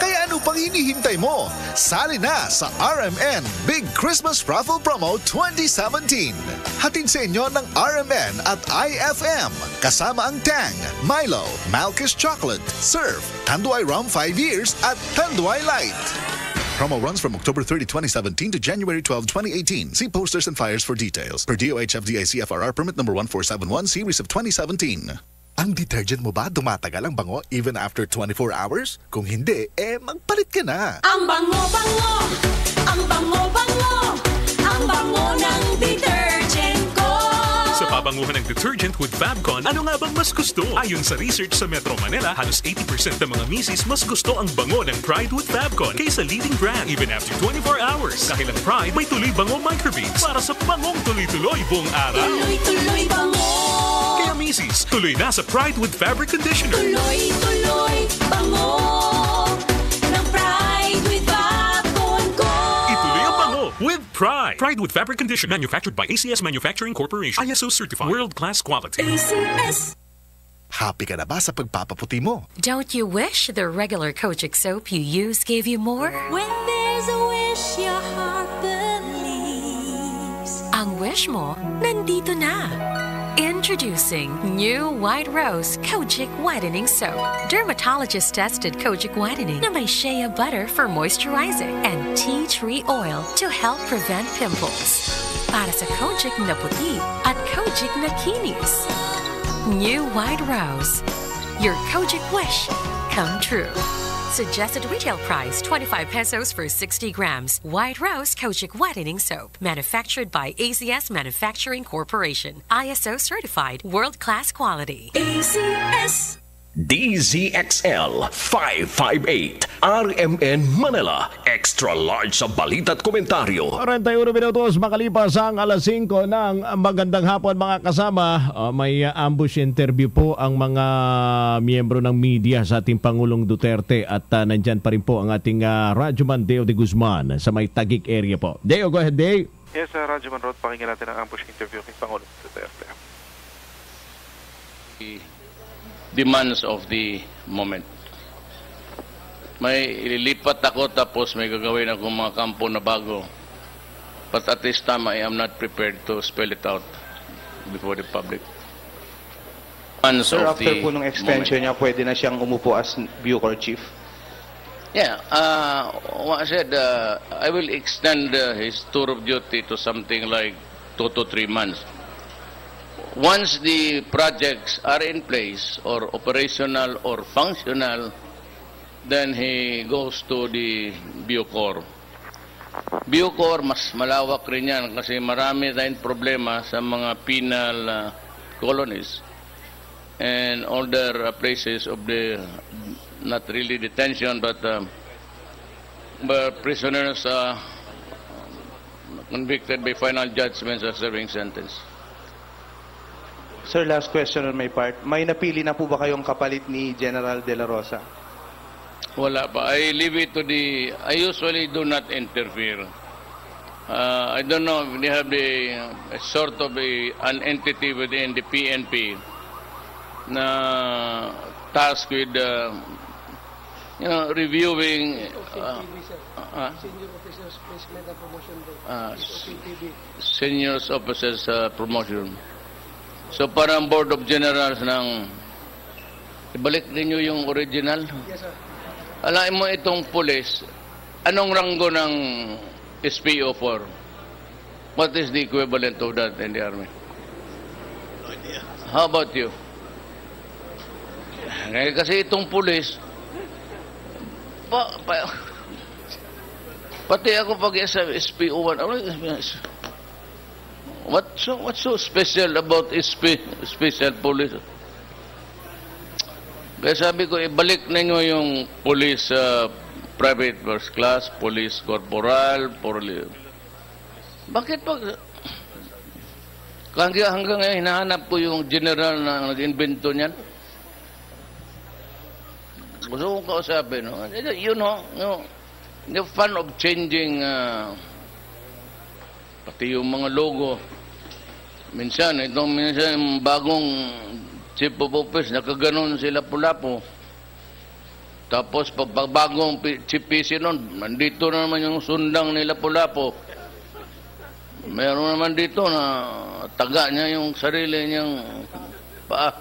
Kaya ano pang hinihintay mo? Sali na sa RMN Big Christmas Raffle Promo 2017. Hatid sa inyo ng RMN at IFM. Kasama ang Tang, Milo, Malkish Chocolate, Surf, Tanduay Rum 5 years at Tanduay Light. Promo runs from October 30, 2017 to January 12, 2018. See posters and flyers for details. Per DOH FDA CFRR permit number 1471 series of 2017. Ang detergent mo ba dumatagal ang bango even after 24 hours? Kung hindi, magpalit ka na.
Ang bango-bango, ang bango-bango, ang bango ng detergent ko.
Sa pabanguhan ng detergent with Fabcon, ano nga bang mas gusto? Ayon sa research sa Metro Manila, halos 80% ng mga misis mas gusto ang bango ng Pride with Fabcon kaysa leading brand even after 24 hours. Dahil ang Pride may tuloy bango microbeads para sa bangong tuloy-tuloy buong araw.
Tuloy-tuloy bango.
Kaya misis, tuloy na sa Pride with Fabric Conditioner.
Tuloy-tuloy bango ng Pride with Fabcon ko.
Ituloy ang bango with Pride. Pride with Fabric Conditioner, manufactured by ACS Manufacturing Corporation. ISO certified. World-class quality.
ACS.
Happy ka na ba sa pagpapaputi mo?
Don't you wish the regular Kojic soap you use gave you more?
When there's a wish your heart believes.
Ang wish mo, nandito na. Introducing new White Rose Kojic Whitening Soap. Dermatologist-tested Kojic Whitening na may shea butter for moisturizing and tea tree oil to help prevent pimples. Para sa Kojic na puti at Kojic na kinis. New White Rose. Your Kojic wish come true. Suggested retail price, 25 pesos for 60 grams. White Rose Kojic Whitening Soap. Manufactured by ACS Manufacturing Corporation. ISO certified. World-class quality.
ACS.
DZXL 558 RMN Manila. Extra large sa balita at komentaryo.
41 minutos makalipas ang alas 5 ng magandang hapon mga kasama. May ambush interview po ang mga miyembro ng media sa ating Pangulong Duterte at nandyan pa rin po ang ating Radyoman Deo de Guzman sa may Taguig area po. Deo, go ahead, Deo.
Yes, Radyoman Rod, pakinggan natin ang ambush interview kay Pangulong Duterte.
Demands of the moment. May ililipat ako tapos may gagawin akong mga kampo na bago. But at this time, I am not prepared to spell it out before the public.
Sir, after po nung extension niya, pwede na siyang umupo as Bucor Chief?
Yeah, I said I will extend his tour of duty to something like 2 to 3 months. Once the projects are in place or operational or functional, then he goes to the Bucor. Bucor, mas malawak rin yan kasi marami tayong problema sa mga penal colonies and other places of the, not really detention, but prisoners convicted by final judgments of serving sentence.
Sir, last question on my part. May napili na po ba kayong kapalit ni General De La Rosa?
Wala pa. I leave it to the... I usually do not interfere. I don't know if they have a sort of an entity within the PNP na tasked with reviewing senior officers promotion. So parang Board of Generals ng ibalik ninyo yung original.
Yes, sir.
Alain mo itong pulis, anong ranggo ng SPO4? What is the equivalent of that in the Army?
No idea.
How about you? Kasi itong pulis, pati ako pag sa SPO1, what's so special about special police? Kaya sabi ko, ibalik ninyo yung police private first class, police corporal, police. Bakit pag hanggang ngayon hinahanap ko yung general na nag-invento niyan? Gusto kong kausapin, no? You know, the fun of changing pati yung mga logo. Minsan bagong chief of office, nakaganon sila pula po. Tapos pag bagong chief PC nun, nandito na naman yung sundang nila pula po. Meron naman dito na taga niya yung sarili niyang paa.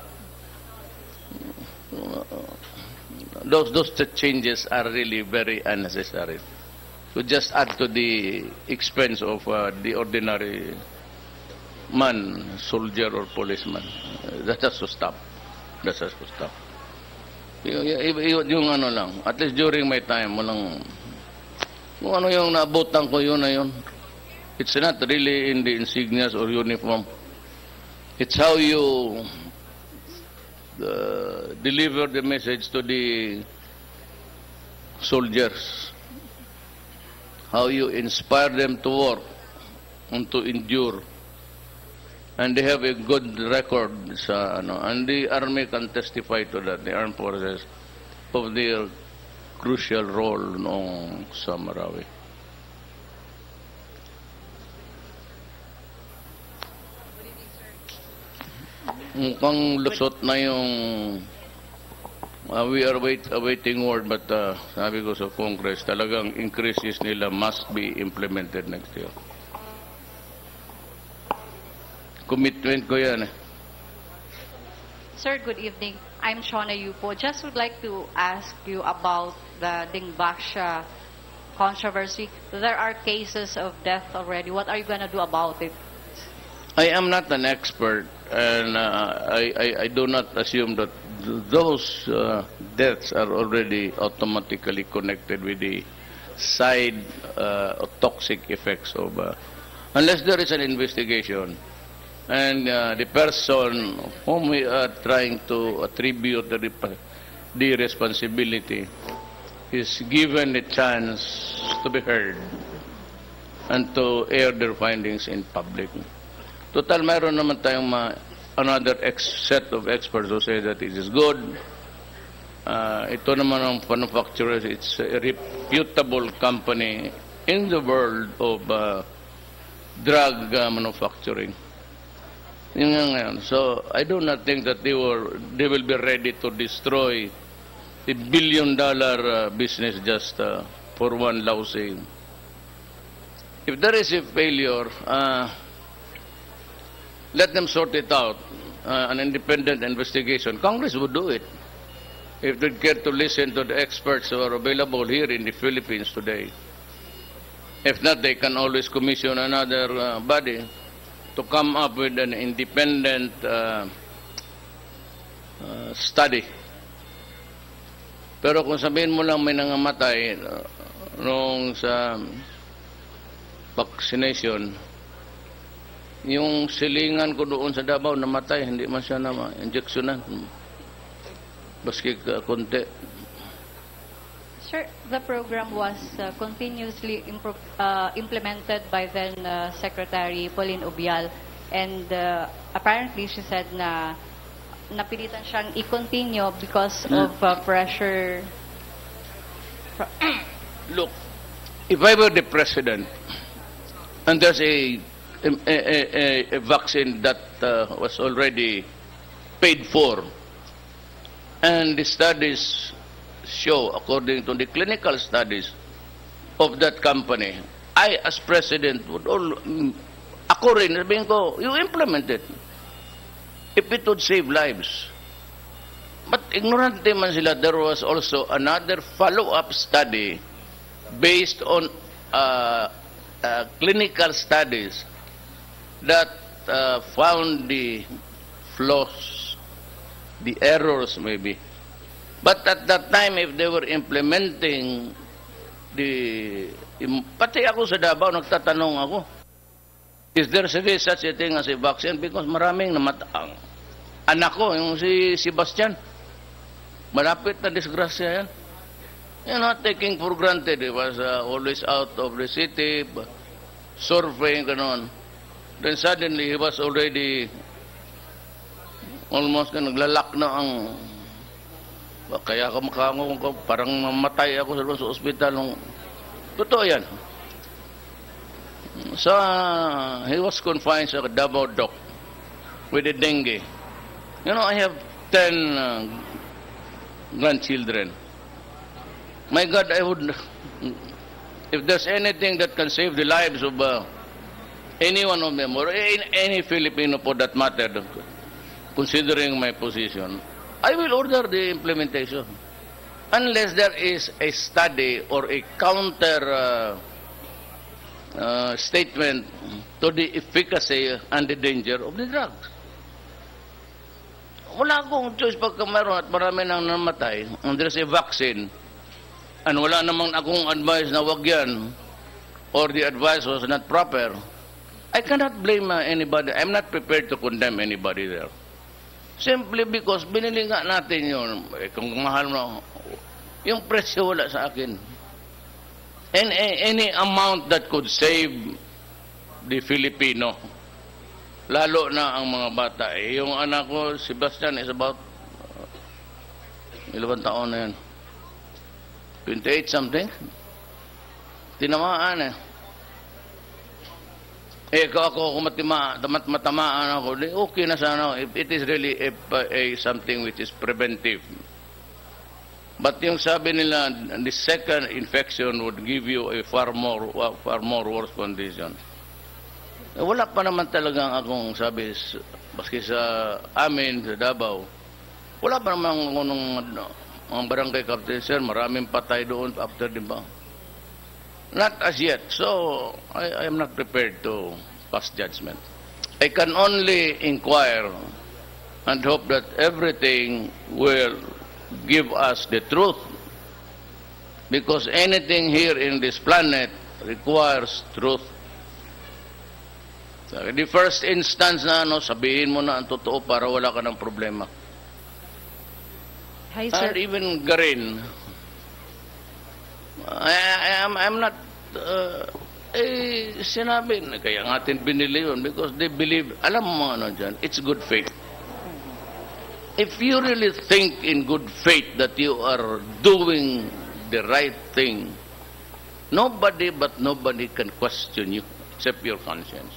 Those changes are really very unnecessary. To just add to the expense of the ordinary man, soldier or policeman. That has to stop. That has to stop. Yung ano lang, at least during my time, walang, kung ano yung naabutan ko, yun na yun. It's not really in the insignias or uniform. It's how you deliver the message to the soldiers. How you inspire them to work and to endure. And they have a good record sa ano, and the army can testify to that, the armed forces, of their crucial role noong sa Marawi. Mukhang lusot na yung we are awaiting word, but sabi ko sa Congress, talagang increases nila must be implemented next year. Commitment ko yan eh.
Sir, good evening. I'm Shona Yupo. Just would like to ask you about the Dingbaksha controversy. There are cases of death already. What are you going to do about it?
I am not an expert, and I do not assume that those deaths are already automatically connected with the side toxic effects of, unless there is an investigation. And the person whom we are trying to attribute the responsibility is given a chance to be heard and to air their findings in public. Total, mayroon naman tayong another set of experts who say that it is good. Ito naman ang manufacturer, it's a reputable company in the world of drug manufacturing. Yun nga ngayon. So, I do not think that they will be ready to destroy a billion-dollar business just for one lousy. If there is a failure, let them sort it out. An independent investigation. Congress would do it if they care to listen to the experts who are available here in the Philippines today. If not, they can always commission another body to come up with an independent study. Pero kung sabihin mo lang may nangamatay noong sa vaccination, yung silingan ko doon sa Davao namatay, hindi man siya na injeksyonan. Baski konti.
Sir, the program was continuously implemented by then Secretary Pauline Obial, and apparently she said na napilitan siyang i-continue because of pressure.
Look, if I were the president and there's a vaccine that was already paid for, and the studies show, according to the clinical studies of that company, I, as president, would ako rin, sabihin ko, you implement it. if it would save lives. But ignorante man sila, there was also another follow-up study based on clinical studies that found the flaws, the errors maybe. But at that time, if they were implementing pati ako sa Davao, nagtatanong ako, is there such a thing as a vaccine? Because maraming namatang. Anak ko, yung si Sebastian, malapit na disgrasya yan. You know, taking for granted. He was always out of the city, surfing, ganon. Then suddenly, he was already almost naglalak na ang... Kaya kamakangong ko, parang mamatay ako sa ospital. Totoo yan. So, he was confined sa Davao Doc with the dengue. You know, I have 10 grandchildren. My God, I would, if there's anything that can save the lives of any one of them, or any Filipino for that matter, considering my position, I will order the implementation. Unless there is a study or a counter statement to the efficacy and the danger of the drugs. Wala akong choice pagka mayroon at marami nang namatay, and there's a vaccine, and wala namang akong advice na wag yan, or the advice was not proper, I cannot blame anybody. I'm not prepared to condemn anybody there. Simply because binili nga natin yun, kung mahal mo, yung presyo wala sa akin. And any amount that could save the Filipino, lalo na ang mga bata. Yung anak ko, Sebastian, is about, ilang taon na yan? 28 something. Tinamaan eh. Kung matamaan ako, okay na sana. If it is really something which is preventive. But yung sabi nila, the second infection would give you a far more worse condition. Wala pa naman talagang akong sabi, maski sa amin, sa Davao, wala pa naman mga barangay captain, sir, maraming patay doon after, di ba? Not as yet. So, I am not prepared to pass judgment. I can only inquire and hope that everything will give us the truth. Because anything here in this planet requires truth. So, the first instance na sabihin mo na ang totoo para wala ka ng problema.
Hi, sir.
And even Garin, I'm not sinabi, kaya natin binili yun because they believe, alam mo ano dyan, it's good faith. If you really think in good faith that you are doing the right thing, nobody can question you except your conscience.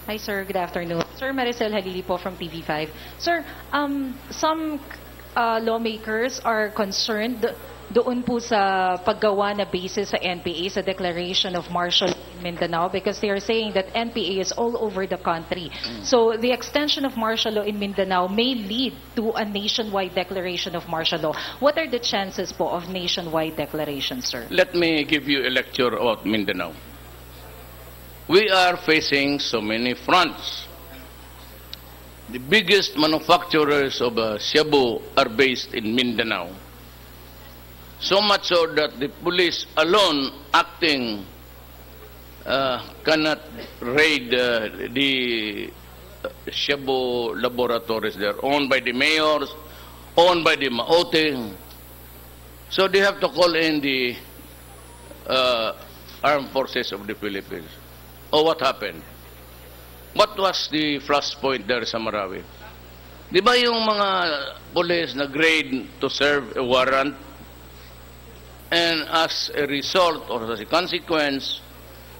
Hi, sir. Good afternoon. Sir, Maricel Halili po from TV5. Sir, some lawmakers are concerned doon po sa paggawa na basis sa NPA sa declaration of martial law in Mindanao because they are saying that NPA is all over the country. So the extension of martial law in Mindanao may lead to a nationwide declaration of martial law. What are the chances po of nationwide declaration, sir?
Let me give you a lecture about Mindanao. We are facing so many fronts. The biggest manufacturers of shabu are based in Mindanao. So much so that the police alone acting cannot raid the shabu laboratories there, owned by the mayors, owned by the Maote. So they have to call in the armed forces of the Philippines. Oh, what happened? What was the flashpoint there sa Marawi? Di ba yung mga police nag-raid to serve a warrant? And as a result or as a consequence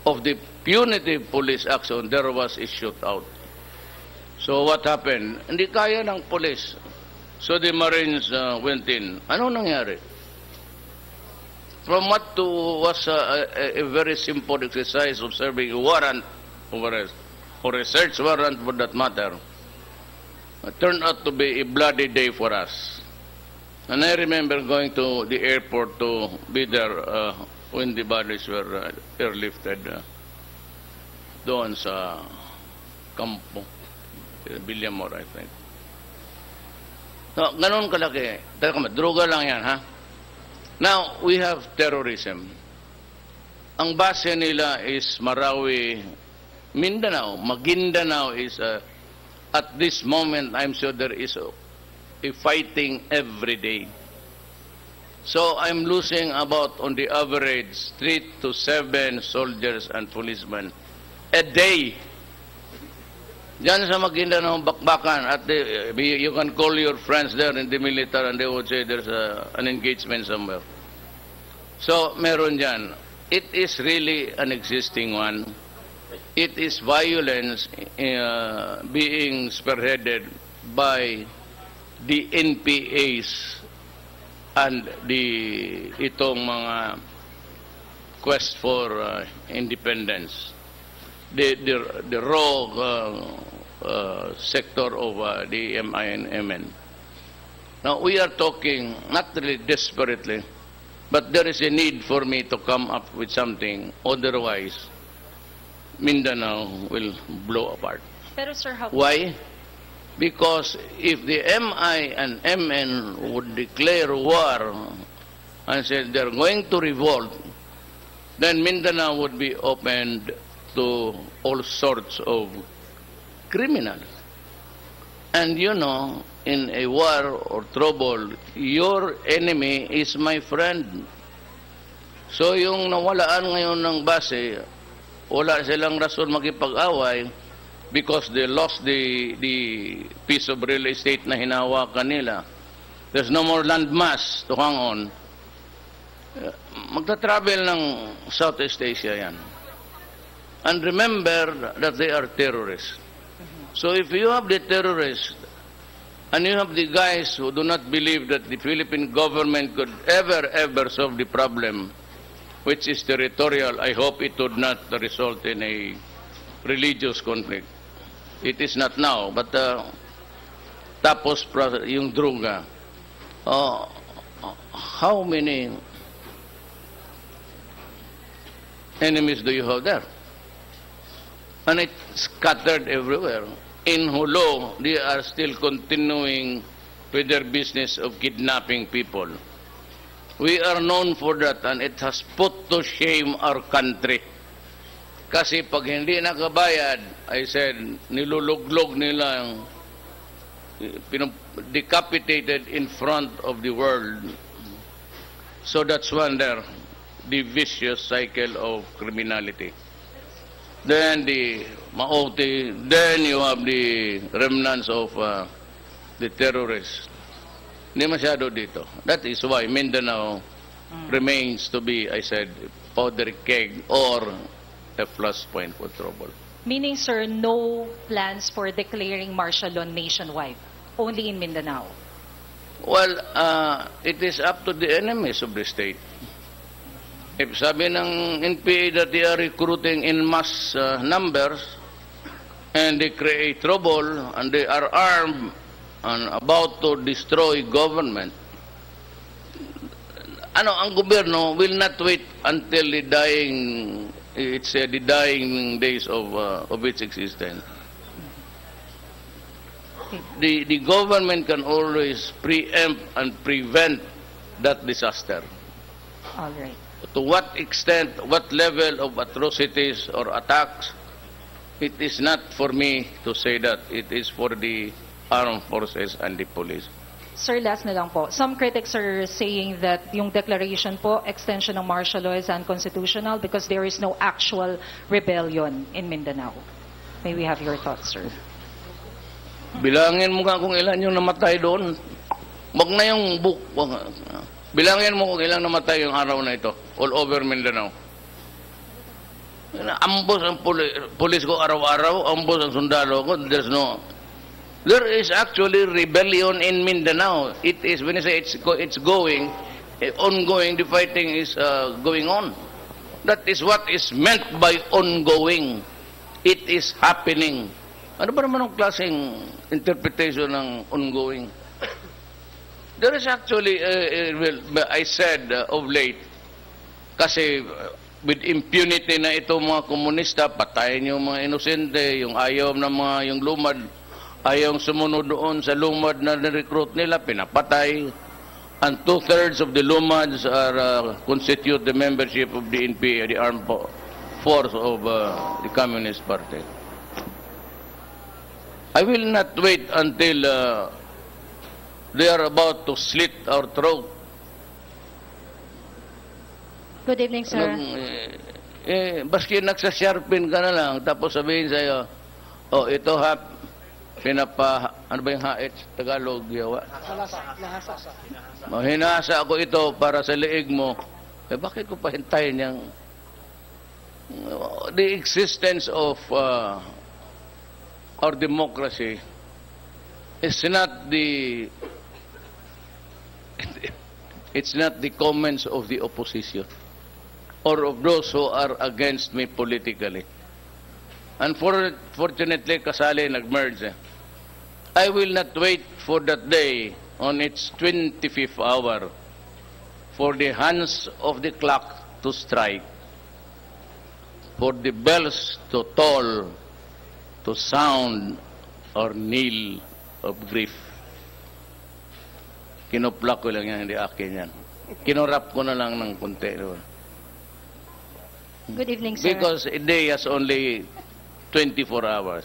of the punitive police action, there was a shootout. So what happened? Hindi kaya ng police. So the Marines went in. Ano nangyari? From what to was a very simple exercise of serving a warrant of arrest, or a search warrant for that matter, turned out to be a bloody day for us. And I remember going to the airport to be there when the bodies were airlifted doon sa Campo, Villamor, I think. No, ganun kalaki. Droga lang yan, ha? Now, we have terrorism. Ang base nila is Marawi, Mindanao. Maguindanao is, at this moment, I'm sure there is a fighting every day. So I'm losing about, on the average, 3 to 7 soldiers and policemen a day. Diyan sa Maguindanao, bakbakan. At you can call your friends there in the military and they would say there's an engagement somewhere. So meron dyan. It is really an existing one. It is violence being spearheaded by the NPAs and itong mga quest for independence. The raw sector of the MI and MN. Now we are talking not really desperately, but there is a need for me to come up with something. Otherwise, Mindanao will blow apart.
Pero sir, how...
Why? Because if the MI and MN would declare war and say they're going to revolt, then Mindanao would be opened to all sorts of criminals. And you know, in a war or trouble, your enemy is my friend. So yung nawalaan ngayon ng base, wala silang rason makipag-away because they lost the piece of real estate na hinawakan nila. There's no more landmass to hang on. Magta-travel ng Southeast Asia yan. And remember that they are terrorists. So if you have the terrorists and you have the guys who do not believe that the Philippine government could ever solve the problem, which is territorial, I hope it would not result in a religious conflict. It is not now, but tapos yung droga. How many enemies do you have there? And it's scattered everywhere. In Hulo, they are still continuing with their business of kidnapping people. We are known for that, and it has put to shame our country. Kasi pag hindi nakabayad, I said, niluluglog nila, decapitated in front of the world. So that's one there, the vicious cycle of criminality. Then the Maoti, then you have the remnants of the terrorists. Hindi masyado dito. That is why Mindanao remains to be, I said, powder keg or a flashpoint for trouble.
Meaning, sir, no plans for declaring martial law nationwide, only in Mindanao?
Well, it is up to the enemies of the state. If sabi ng NPA that they are recruiting in mass numbers and they create trouble and they are armed and about to destroy government, ang gobyerno will not wait until the dying days of its existence. The government can always preempt and prevent that disaster.
All right.
To what extent, what level of atrocities or attacks, it is not for me to say that. It is for the armed forces and the police.
Sir, last na lang po. Some critics are saying that yung declaration po, extension ng martial law is unconstitutional because there is no actual rebellion in Mindanao. May we have your thoughts, sir?
Bilangin mo nga kung ilan yung namatay doon. Wag na yung book. Bilangin mo kung ilang namatay yung araw na ito, all over Mindanao. Ambos ang pulis ko araw-araw, ambos ang sundalo ko, there is actually rebellion in Mindanao. It is, when I say it's going, ongoing, the fighting is going on. That is what is meant by ongoing. It is happening. Ano ba naman ang klaseng interpretation ng ongoing? There is actually, I said of late, kasi with impunity na itong mga komunista, patayin yung mga inosente, yung ayaw na yung lumad, ayaw sumunod doon sa lumad na recruit nila, pinapatay. And 2/3 of the lumads are constitute the membership of the NPA, the armed force of the Communist Party. I will not wait until they are about to slit our throat.
Good evening, sir.
Baski nagsasharpin ka na lang, tapos sabihin sa'yo, oh, ito ano ba yung hait? Tagalog, yawa? Hinasa ako ito para sa liig mo. Bakit ko pahintayin yung the existence of our democracy is not it's not the comments of the opposition or of those who are against me politically. Unfortunately, kasali nag-merge. I will not wait for that day on its 25th hour for the hands of the clock to strike, for the bells to toll, to sound or knell of grief. Kinupla ko lang yan, hindi akin yan. Kinurap ko na lang ng kunti.
Good evening, sir.
Because a day has only 24 hours.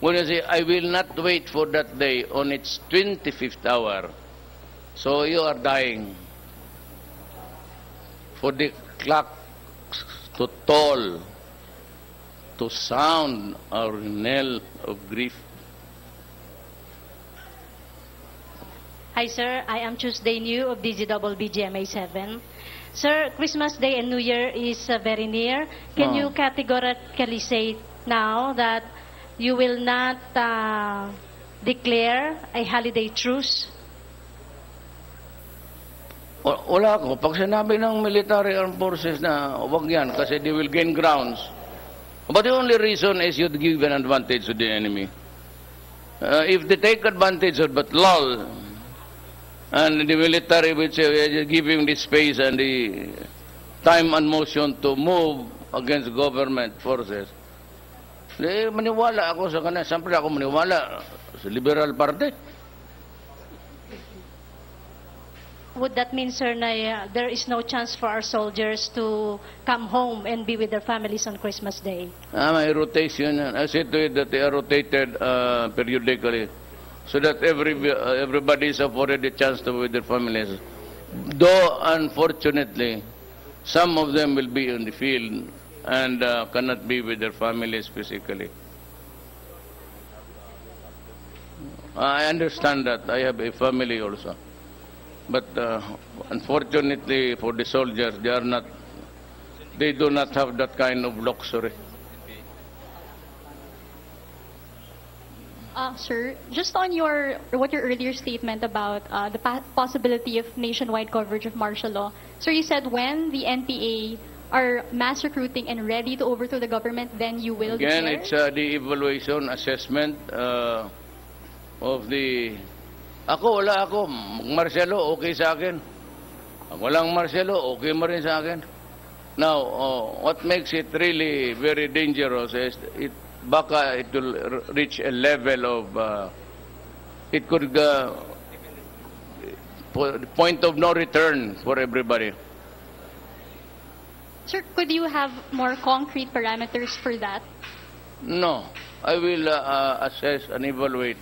When you say, I will not wait for that day on its 25th hour, so you are dying for the clock to toll, to sound our knell of grief.
Hi, sir. I am Tuesday New of DZXL GMA 7. Sir, Christmas Day and New Year is very near. Can you categorically say now that you will not declare a holiday truce?
Wala ko. Pag sinabi ng military armed forces na wag yan kasi they will gain grounds. But the only reason is you give an advantage to the enemy. If they take advantage of but lull, and the military which give him the space and the time and motion to move against government forces, maniwala ako sa kanila. Siyempre ako maniwala sa Liberal Party.
Would that mean, sir, na there is no chance for our soldiers to come home and be with their families on Christmas Day?
May rotation. I said to it that they are rotated periodically so that everybody is afforded a chance to be with their families. Though, unfortunately, some of them will be on the field and cannot be with their families physically. I understand that. I have a family also. But unfortunately for the soldiers, they do not have that kind of luxury.
Sir, just on your earlier statement about the possibility of nationwide coverage of martial law, sir, you said when the NPA are mass recruiting and ready to overthrow the government, then you will
Again,
declare?
it's the evaluation, assessment of the... wala ako. Marcelo, okay sa akin. Walang Marcelo, okay mo rin sa akin. Now, what makes it really very dangerous is baka it will reach a level of it could point of no return for everybody.
Sir, could you have more concrete parameters for that?
No, I will assess and evaluate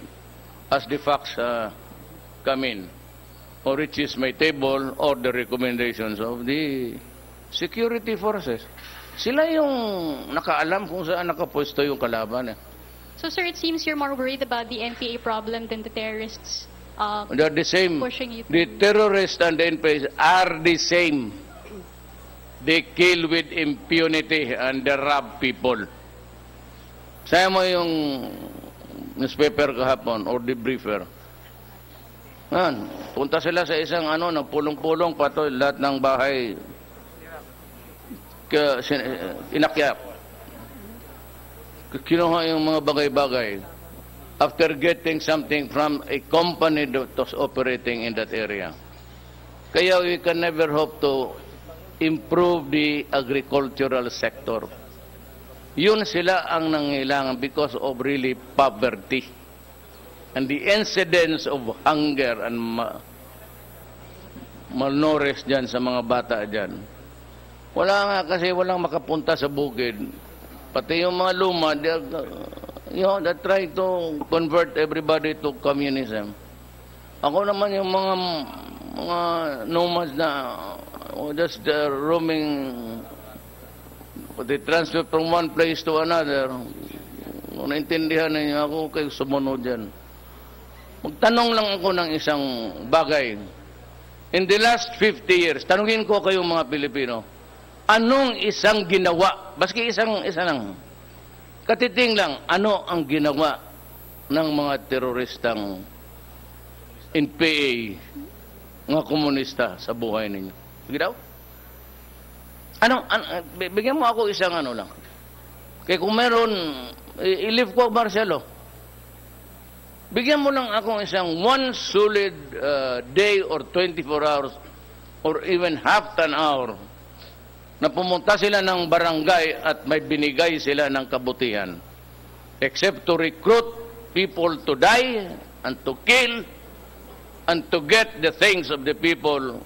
as the facts come in, or which is my table or the recommendations of the security forces. Sila yung nakaalam kung saan nakapwesto yung kalaban.
So, sir, it seems you're more worried about the NPA problem than the terrorists.
They're the same.
Pushing you
The terrorists and the NPA are the same. They kill with impunity and they rob people. Saya mo yung newspaper kahapon or the briefer. Punta sila sa isang nagpulong-pulong pato lahat ng bahay inakyat. kinuha yung mga bagay-bagay after getting something from a company that was operating in that area. Kaya we can never hope to improve the agricultural sector. Yun sila ang nangailangan because of really poverty. And the incidence of hunger and malnourished dyan sa mga bata dyan. Wala nga kasi walang makapunta sa bukid. Pati yung mga luma, they're trying to convert everybody to communism. Ako naman yung mga nomads na just roaming, they transfer from one place to another. Kung naintindihan ninyo ako, kayo sumunod dyan. Magtanong lang ako ng isang bagay. In the last 50 years, tanungin ko kayong mga Pilipino, anong isang ginawa, baski isa lang, katiting lang, ano ang ginawa ng mga teroristang NPA, mga komunista sa buhay ninyo? Sige daw? Bigyan mo ako isang ano lang. Kaya kung meron, i-live ko, Marcelo. Bigyan mo lang akong isang one solid day or 24 hours or even half an hour na pumunta sila ng barangay at may binigay sila ng kabutihan. Except to recruit people to die and to kill and to get the things of the people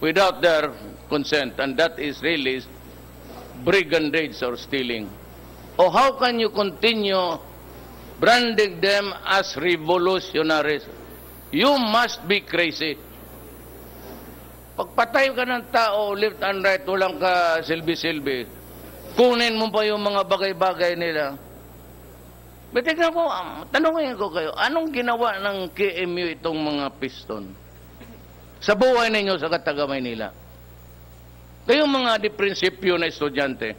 without their consent. And that is really brigandage or stealing. Or how can you continue branding them as revolutionaries? You must be crazy. Pagpatay ka ng tao, left and right, walang ka silbi-silbi. Kunin mo pa yung mga bagay-bagay nila. Tignan ko, tanongin ko kayo, anong ginawa ng KMU itong mga piston sa buhay ninyo sa Taga-Maynila? Kayong mga di prinsipyo na estudyante,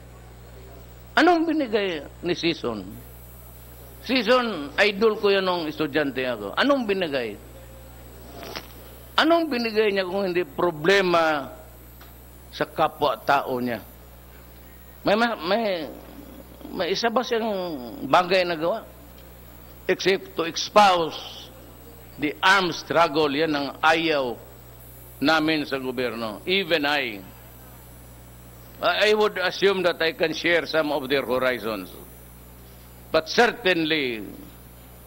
anong binigay ni Season? Season, idol ko yun nung estudyante ako. Anong binigay? Anong binigay niya kung hindi problema sa kapwa-tao niya? May isa ba siyang bagay na gawa? Except to espouse the armed struggle, yan ang ayaw namin sa gobyerno. Even I would assume that I can share some of their horizons. But certainly,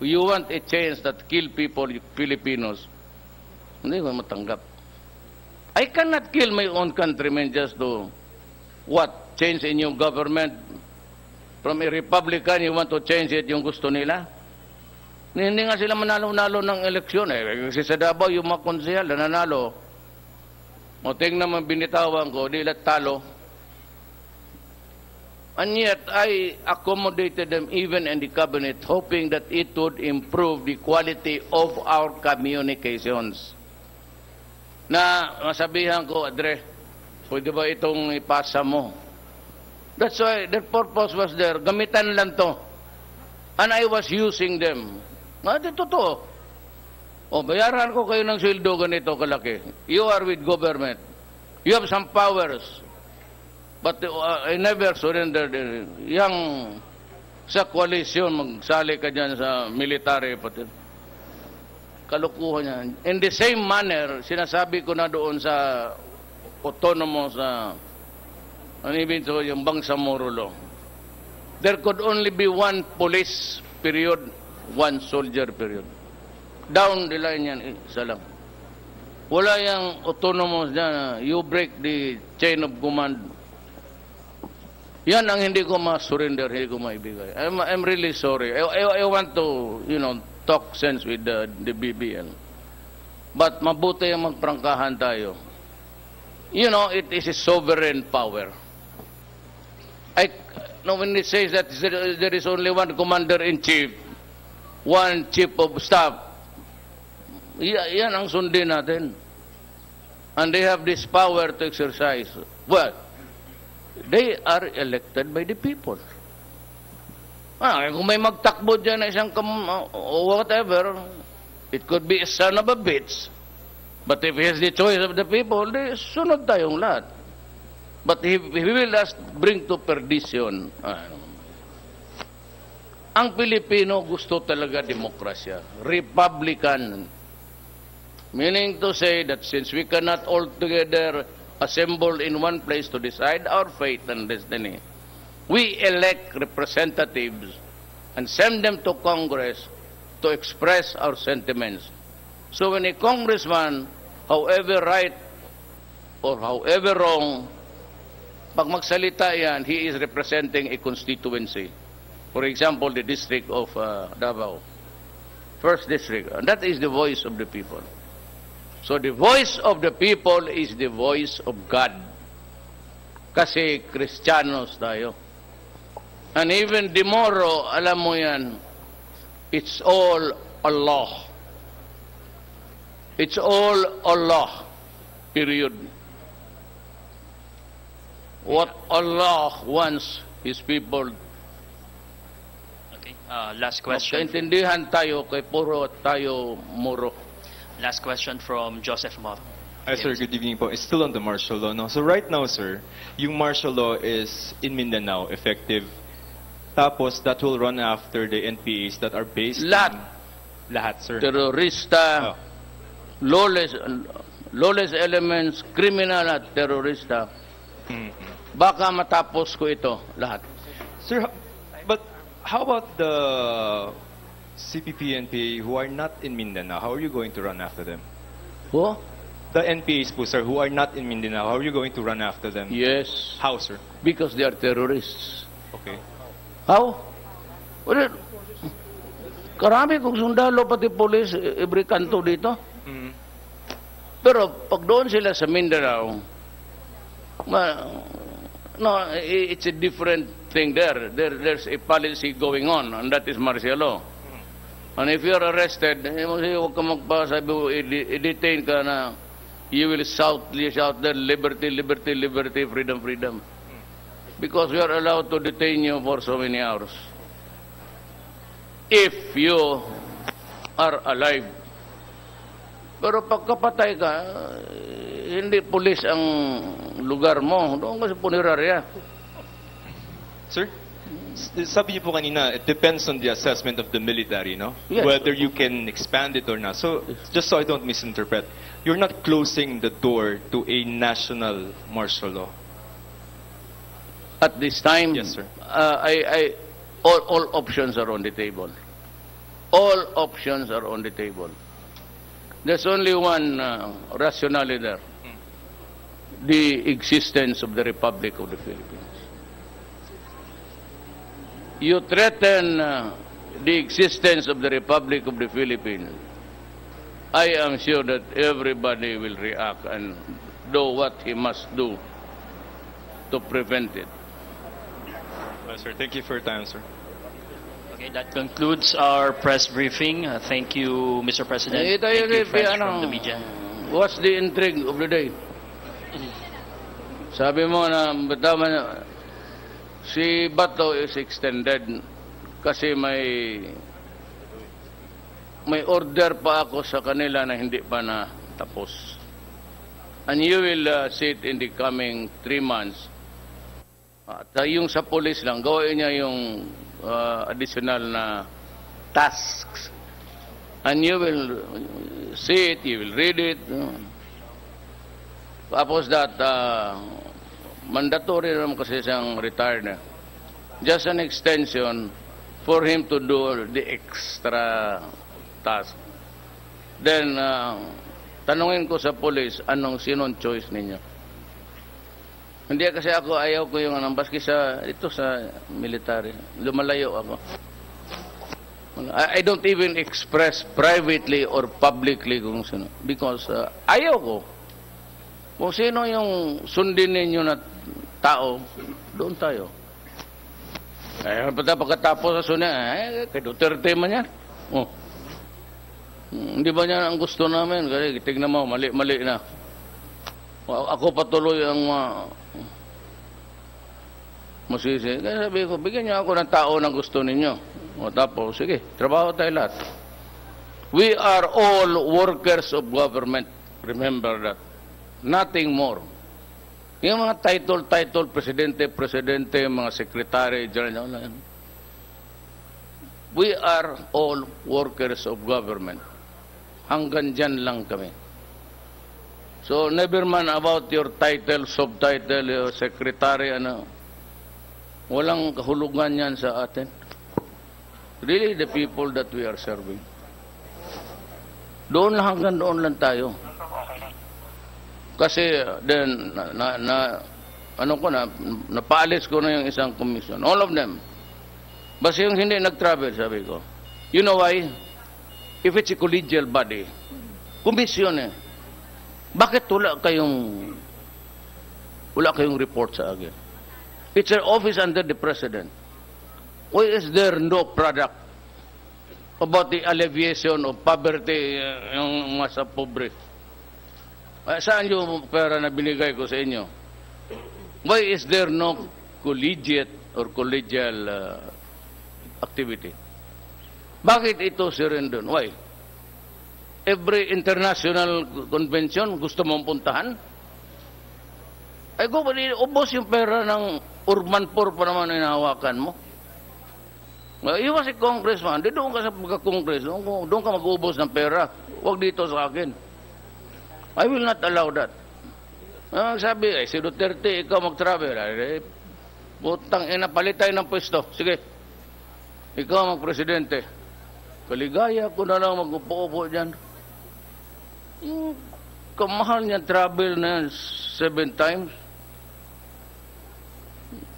you want a change that kill people, Filipinos, hindi mo matanggap. I cannot kill my own countrymen just to, what, change in yung government? From a Republican, you want to change it yung gusto nila? Hindi nga sila manalo-nalo ng eleksyon. Kasi sa Davao, yung mga konsehal na nanalo. O tingnan naman binitawan ko, di lahat talo. And yet, I accommodated them even in the cabinet, hoping that it would improve the quality of our communications. Na masabihan ko, Adre, pwede ba itong ipasa mo? That's why their purpose was there. Gamitan lang to. And I was using them. Ito totoo. O, bayaran ko kayo ng sweldo ganito kalaki. You are with government. You have some powers. But I never surrendered. Yang sa koalisyon, magsali ka dyan sa military. Pati. Kalukuhan yan. In the same manner, sinasabi ko na doon sa autonomous yung Bangsamoro law. There could only be one police period, one soldier period. Down the line yan, isa lang. Wala yung autonomous dyan. You break the chain of command. Yan ang hindi ko ma-surrender, hindi ko maibigay. I'm really sorry. I want to, talk sense with the BBL. But mabuti yung magprangkahan tayo. It is a sovereign power. When it says that there is only one commander-in-chief, one chief of staff, yan ang sundin natin. And they have this power to exercise. Well, they are elected by the people. Kung may magtakbo dyan na isang whatever, it could be a son of a bitch. But if he has the choice of the people, sunod tayong lahat. But if he will just bring to perdition, Ang Pilipino gusto talaga demokrasya. Republican. Meaning to say that since we cannot all together assemble in one place to decide our fate and destiny, we elect representatives and send them to Congress to express our sentiments. So when a congressman, however right or however wrong, pag magsalita yan, he is representing a constituency. For example, the district of Davao, first district. And that is the voice of the people. So the voice of the people is the voice of God. Kasi Kristiyanos tayo. And even tomorrow, alam mo yan, it's all Allah. It's all Allah. Period. What Allah wants His people.
Okay, last question.
Magkaintindihan tayo kay puro tayo muro.
Last question from Joseph Moro.
Hi, sir. Good evening po. It's still on the martial law, no? So right now, sir, yung martial law is in Mindanao, effective. Tapos, that will run after the NPAs that are based lahat, sir.
Terorista, lawless elements, criminal at terorista. Baka matapos ko ito, lahat.
Sir, but how about the CPP NPA who are not in Mindanao? How are you going to run after them?
Who?
The NPAs po, sir, who are not in Mindanao, how are you going to run after them?
Yes.
How, sir?
Because they are terrorists.
Okay.
How? Well, karami kong sundalo, pati polis, every kanto dito. Pero pag doon sila sa Mindanao, no, it's a different thing there. There's a policy going on, and that is martial law. And if you're arrested, huwag ka magpasabi, i-detain ka na, you will shout there, liberty, liberty, liberty, freedom, freedom. Because we are allowed to detain you for so many hours. If you are alive. Pero pagkapatay ka, hindi pulis ang lugar mo. Doon kasi punerarya.
Sir, sabi niyo po kanina, it depends on the assessment of the military, no?
Yes.
Whether you can expand it or not. So, just so I don't misinterpret, you're not closing the door to a national martial law?
At this time,
yes, sir.
All options are on the table. All options are on the table. There's only one rationale there. The existence of the Republic of the Philippines. You threaten the existence of the Republic of the Philippines, I am sure that everybody will react and do what he must do to prevent it.
Well, sir, thank you for your time, sir.
Okay, that concludes our press briefing. Thank you, Mr. President. Thank you, friends from the media.
What's the intrigue of the day? Sabi mo na si Bato is extended kasi may order pa ako sa kanila na hindi pa na tapos. And you will see it in the coming 3 months. At yung sa police lang, gawin niya yung additional na tasks. And you will see it, you will read it. Tapos that, mandatory naman kasi siyang retired na. Just an extension for him to do the extra task. Then, tanungin ko sa police, sinong choice ninyo? Hindi kasi ako, ayaw ko yung baski ito sa military. Lumalayo ako. I don't even express privately or publicly kung sino. Because ayaw ko. Kung sino yung sundin ninyo na tao, doon tayo. Pagkatapos sa sunya, kay Duterte man yan. Oh. Hindi ba niya ang gusto namin? Kasi tignan mo, mali na. Ako patuloy ang masisi. Kaya sabi ko, bigyan niyo ako ng tao na gusto ninyo. O tapos, sige, trabaho tayo lahat. We are all workers of government. Remember that. Nothing more. Yung mga title, presidente, mga secretary, general, We are all workers of government. Hanggang dyan lang kami. So, never mind about your title, subtitle, your secretary, ano. Walang kahulugan yan sa atin. Really, the people that we are serving. Doon lang, hanggang doon lang tayo. Kasi, then, napaalis ko na yung isang commission. All of them. Basta yung hindi nag-travel, sabi ko. You know why? If it's a collegial body, komisyon eh. Bakit wala kayong report sa akin? It's an office under the President. Why is there no product about the alleviation of poverty, yung masa pobre? Saan yung pera na binigay ko sa inyo? Why is there no collegiate or collegial activity? Bakit ito surrender? Why? Every international convention gusto mong puntahan? Ay ko, ubos yung pera ng Urban Poor pa naman hinahawakan mo. You was a congressman, di doon ka sa pagka-congress, doon ka mag-ubos ng pera. Huwag dito sa akin. I will not allow that. Sabi, si Duterte, ikaw mag-travel. Putang ina, palit tayo ng pwesto. Sige. Ikaw mag-presidente. Kaligaya ko na lang mag-upo-upo dyan. Yung kamahal niya travel na 7 times.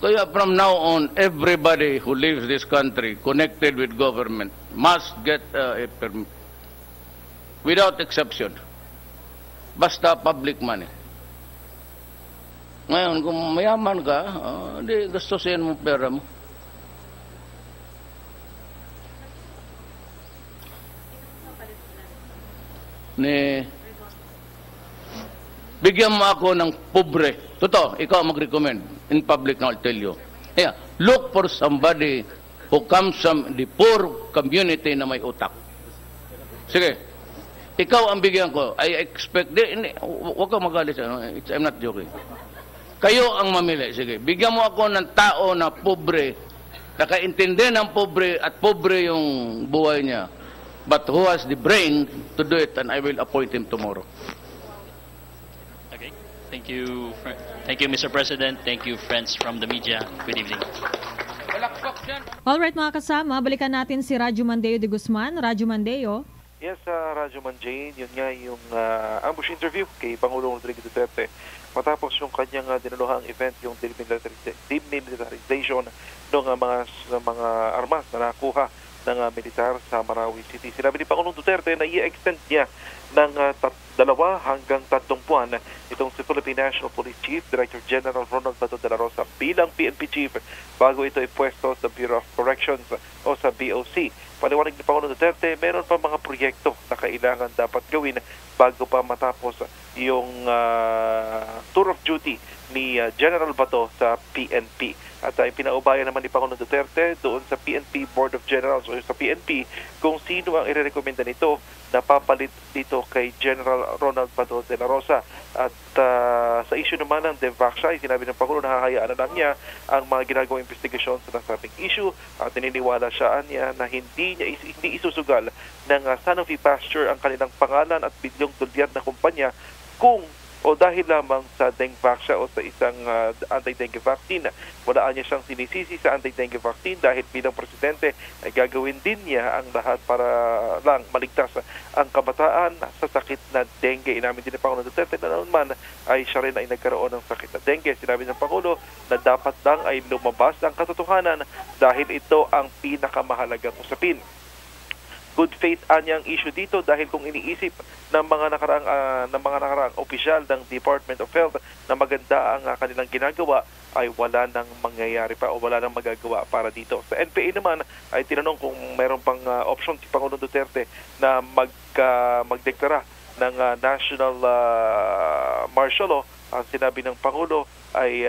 Kaya from now on, everybody who lives this country connected with government must get a permit. Without exception. Basta public money. Ngayon, kung mayaman ka, di gastusin mo pera mo. Bigyan mo ako ng pobre. Totoo, ikaw mag-recommend. In public, I'll tell you. Yeah, look for somebody who comes from the poor community na may utak. Sige, ikaw ang bigyan ko. I expect, huwag kang magalit. I'm not joking. Kayo ang mamili. Sige, bigyan mo ako ng tao na pobre, nakaintindi ng pobre at pobre yung buhay niya. But who has the brain to do it, and I will appoint him tomorrow.
Okay. Thank you, Mr. President. Thank you, friends from the media. Good evening.
Alright mga kasama, balikan natin si Radyo Mandeo de Guzman. Radyo Mandeo.
Yes, Radyo Manjane, yun nga yung ambush interview kay Pangulong Rodrigo Duterte matapos yung kanyang dinaluhang event, yung demilitarization ng mga armas na nakuha ng militar sa Marawi City. Sinabi ni Pangulong Duterte na i-extend niya ng 2 hanggang 3 buwan itong si Philippine National Police Chief, Director General Ronald Bato de la Rosa bilang PNP Chief bago ito ipwesto sa Bureau of Corrections o sa BOC. Paliwanag ni Pangulong Duterte, meron pa mga proyekto na kailangan dapat gawin bago pa matapos yung tour of duty ni General Bato sa PNP. At pinaubayan naman ni Pangulong Duterte doon sa PNP Board of Generals o sa PNP kung sino ang irerekomenda nito na papalit dito kay General Ronald Bato de la Rosa. At sa issue naman ng DZXL, sinabi ng Pangulo na hahayaan na lang niya ang mga ginagawang investigasyon sa nasabing issue at naniniwala siya niya na hindi isusugal ng Sanofi Pasteur ang kanilang pangalan at bilyong dolyar na kumpanya kung o dahil lamang sa dengue vaccine o sa isang anti-dengue vaccine. Walaan niya siyang sinisisi sa anti-dengue vaccine dahil bilang presidente ay gagawin din niya ang lahat para lang maligtas ang kabataan sa sakit na dengue. Inamin din ng Pangulo Duterte na naman ay siya rin ay nagkaroon ng sakit na dengue. Sinabi ng Pangulo na dapat lang ay lumabas ang katotohanan dahil ito ang pinakamahalagang usapin. Good faith anyang issue dito dahil kung iniisip ng mga nakaraang opisyal ng Department of Health na maganda ang kanilang ginagawa ay wala nang mangyayari pa o wala nang magagawa para dito. Sa NPA naman ay tinanong kung mayroon pang option si Pangulong Duterte na magdeklara ng national martial law. Ang sinabi ng Pangulo ay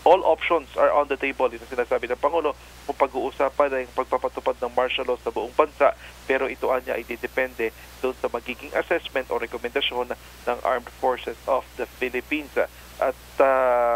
all options are on the table. Ito sinasabi ng Pangulo kung pag-uusapan ay pagpapatupad ng martial law sa buong bansa, pero ito anya ay didepende doon sa magiging assessment o rekomendasyon ng Armed Forces of the Philippines. at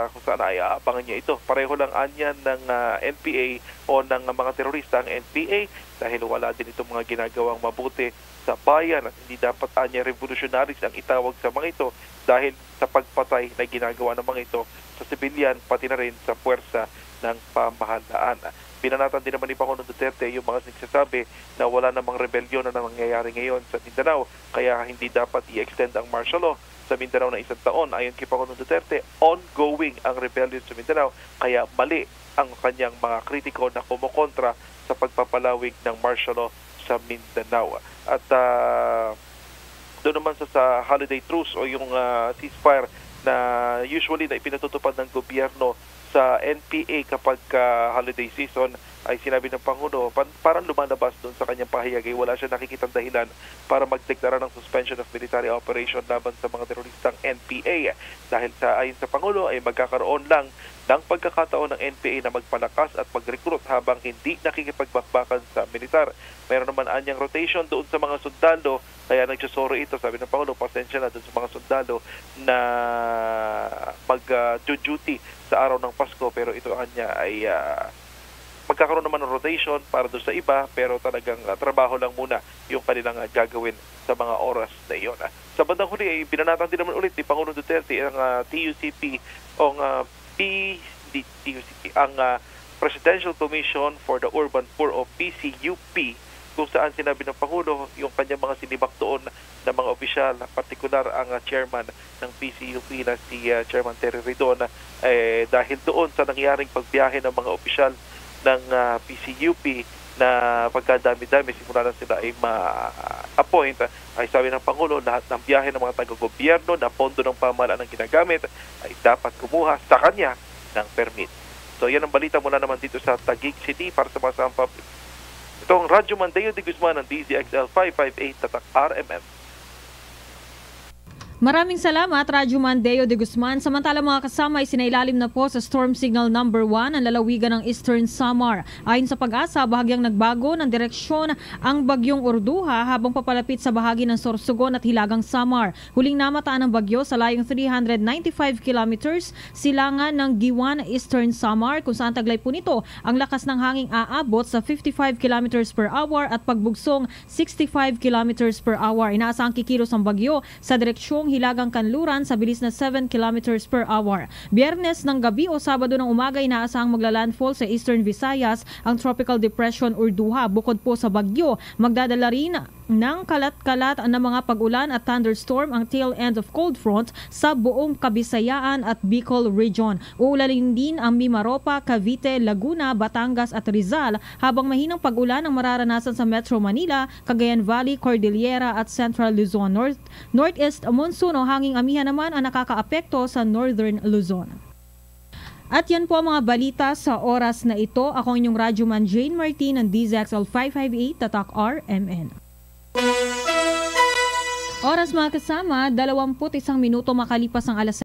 kung saan ay aabangan niya ito. Pareho lang anyan ng NPA o ng mga terorista ang NPA dahil wala din itong mga ginagawang mabuti sa bayan at hindi dapat anya revolutionaries ang itawag sa mga ito dahil sa pagpatay na ginagawa ng mga ito sa sibilyan pati na rin sa puwersa ng pamahalaan. Binanatan din naman ni Pangulong Duterte yung mga nagsasabi na wala namang rebelyon na nangyayari ngayon sa Mindanao kaya hindi dapat i-extend ang martial law sa Mindanao na 1 taon. Ayon kay Pangulong Duterte, ongoing ang rebellion sa Mindanao kaya mali ang kanyang mga kritiko na kumukontra sa pagpapalawig ng martial law sa Mindanao. At doon naman sa holiday truce o yung ceasefire na usually na ipinatutupad ng gobyerno sa NPA kapag holiday season ay sinabi ng Pangulo parang lumalabas doon sa kanyang pahayag ay wala siya nakikitang dahilan para magdeklara ng suspension of military operation laban sa mga teroristang NPA dahil ayon sa Pangulo ay magkakaroon lang ng pagkakataon ng NPA na magpalakas at mag-recruit habang hindi nakikipagbakbakan sa militar. Meron naman anyang rotation doon sa mga sundalo kaya nagsasoro ito, sabi ng Pangulo, pasensya na doon sa mga sundalo na mag-duty sa araw ng Pasko pero ito anya ay magkakaroon naman ng rotation para doon sa iba pero talagang trabaho lang muna yung kanilang gagawin sa mga oras na iyon. Sa bandang huli ay binanatan din naman ulit ni Pangulong Duterte ang TUCP o ang Presidential Commission for the Urban Poor o PCUP kung saan sinabi ng Pangulo yung kanyang mga sinibak doon na mga opisyal, partikular ang chairman ng PCUP na si Chairman Terry Ridon dahil doon sa nangyaring pagbiyahe ng mga opisyal ng PCUP na pagkadami-dami simula na sila ay ma-appoint ay sabi ng Pangulo lahat ng biyahe ng mga taga-gobyerno na pondo ng pamahalaan ang ginagamit ay dapat kumuha sa kanya ng permit. So yan ang balita mula naman dito sa Taguig City para sa mga public. Ito ang Radyo Mandeo de Guzman ng DZXL 558 Tatak RMN.
Maraming salamat, Radyo Mandeo de Guzman. Samantala mga kasama ay sinailalim na po sa Storm Signal number 1 ang lalawigan ng Eastern Samar. Ayon sa Pag-asa, bahagyang nagbago ng direksyon ang bagyong Urduha habang papalapit sa bahagi ng Sorsogon at Hilagang Samar. Huling namataan ng bagyo sa layong 395 kilometers silangan ng Giwan, Eastern Samar kung saan taglay po nito ang lakas ng hanging aabot sa 55 kilometers per hour at pagbugsong 65 kilometers per hour. Inaasang kikilos ang bagyo sa direksyong Hilagang Kanluran sa bilis na 7 kilometers per hour. Biyernes ng gabi o Sabado ng umaga inaasahang maglalandfall sa Eastern Visayas ang Tropical Depression Urduha. Bukod po sa bagyo, magdadala rin ng kalat-kalat na mga pag-ulan at thunderstorm ang tail end of cold front sa buong Kabisayaan at Bicol Region. Uulanin din ang Mimaropa, Cavite, Laguna, Batangas at Rizal habang mahinang pag-ulan ang mararanasan sa Metro Manila, Cagayan Valley, Cordillera at Central Luzon. Northeast monsoon o hanging amihan naman ang nakakaapekto sa Northern Luzon. At yan po ang mga balita sa oras na ito. Ako ang inyong radyoman Jane Martin ng DZXL 558 Tatak RMN. Oras mga kasama, 21 minuto makalipas ang alas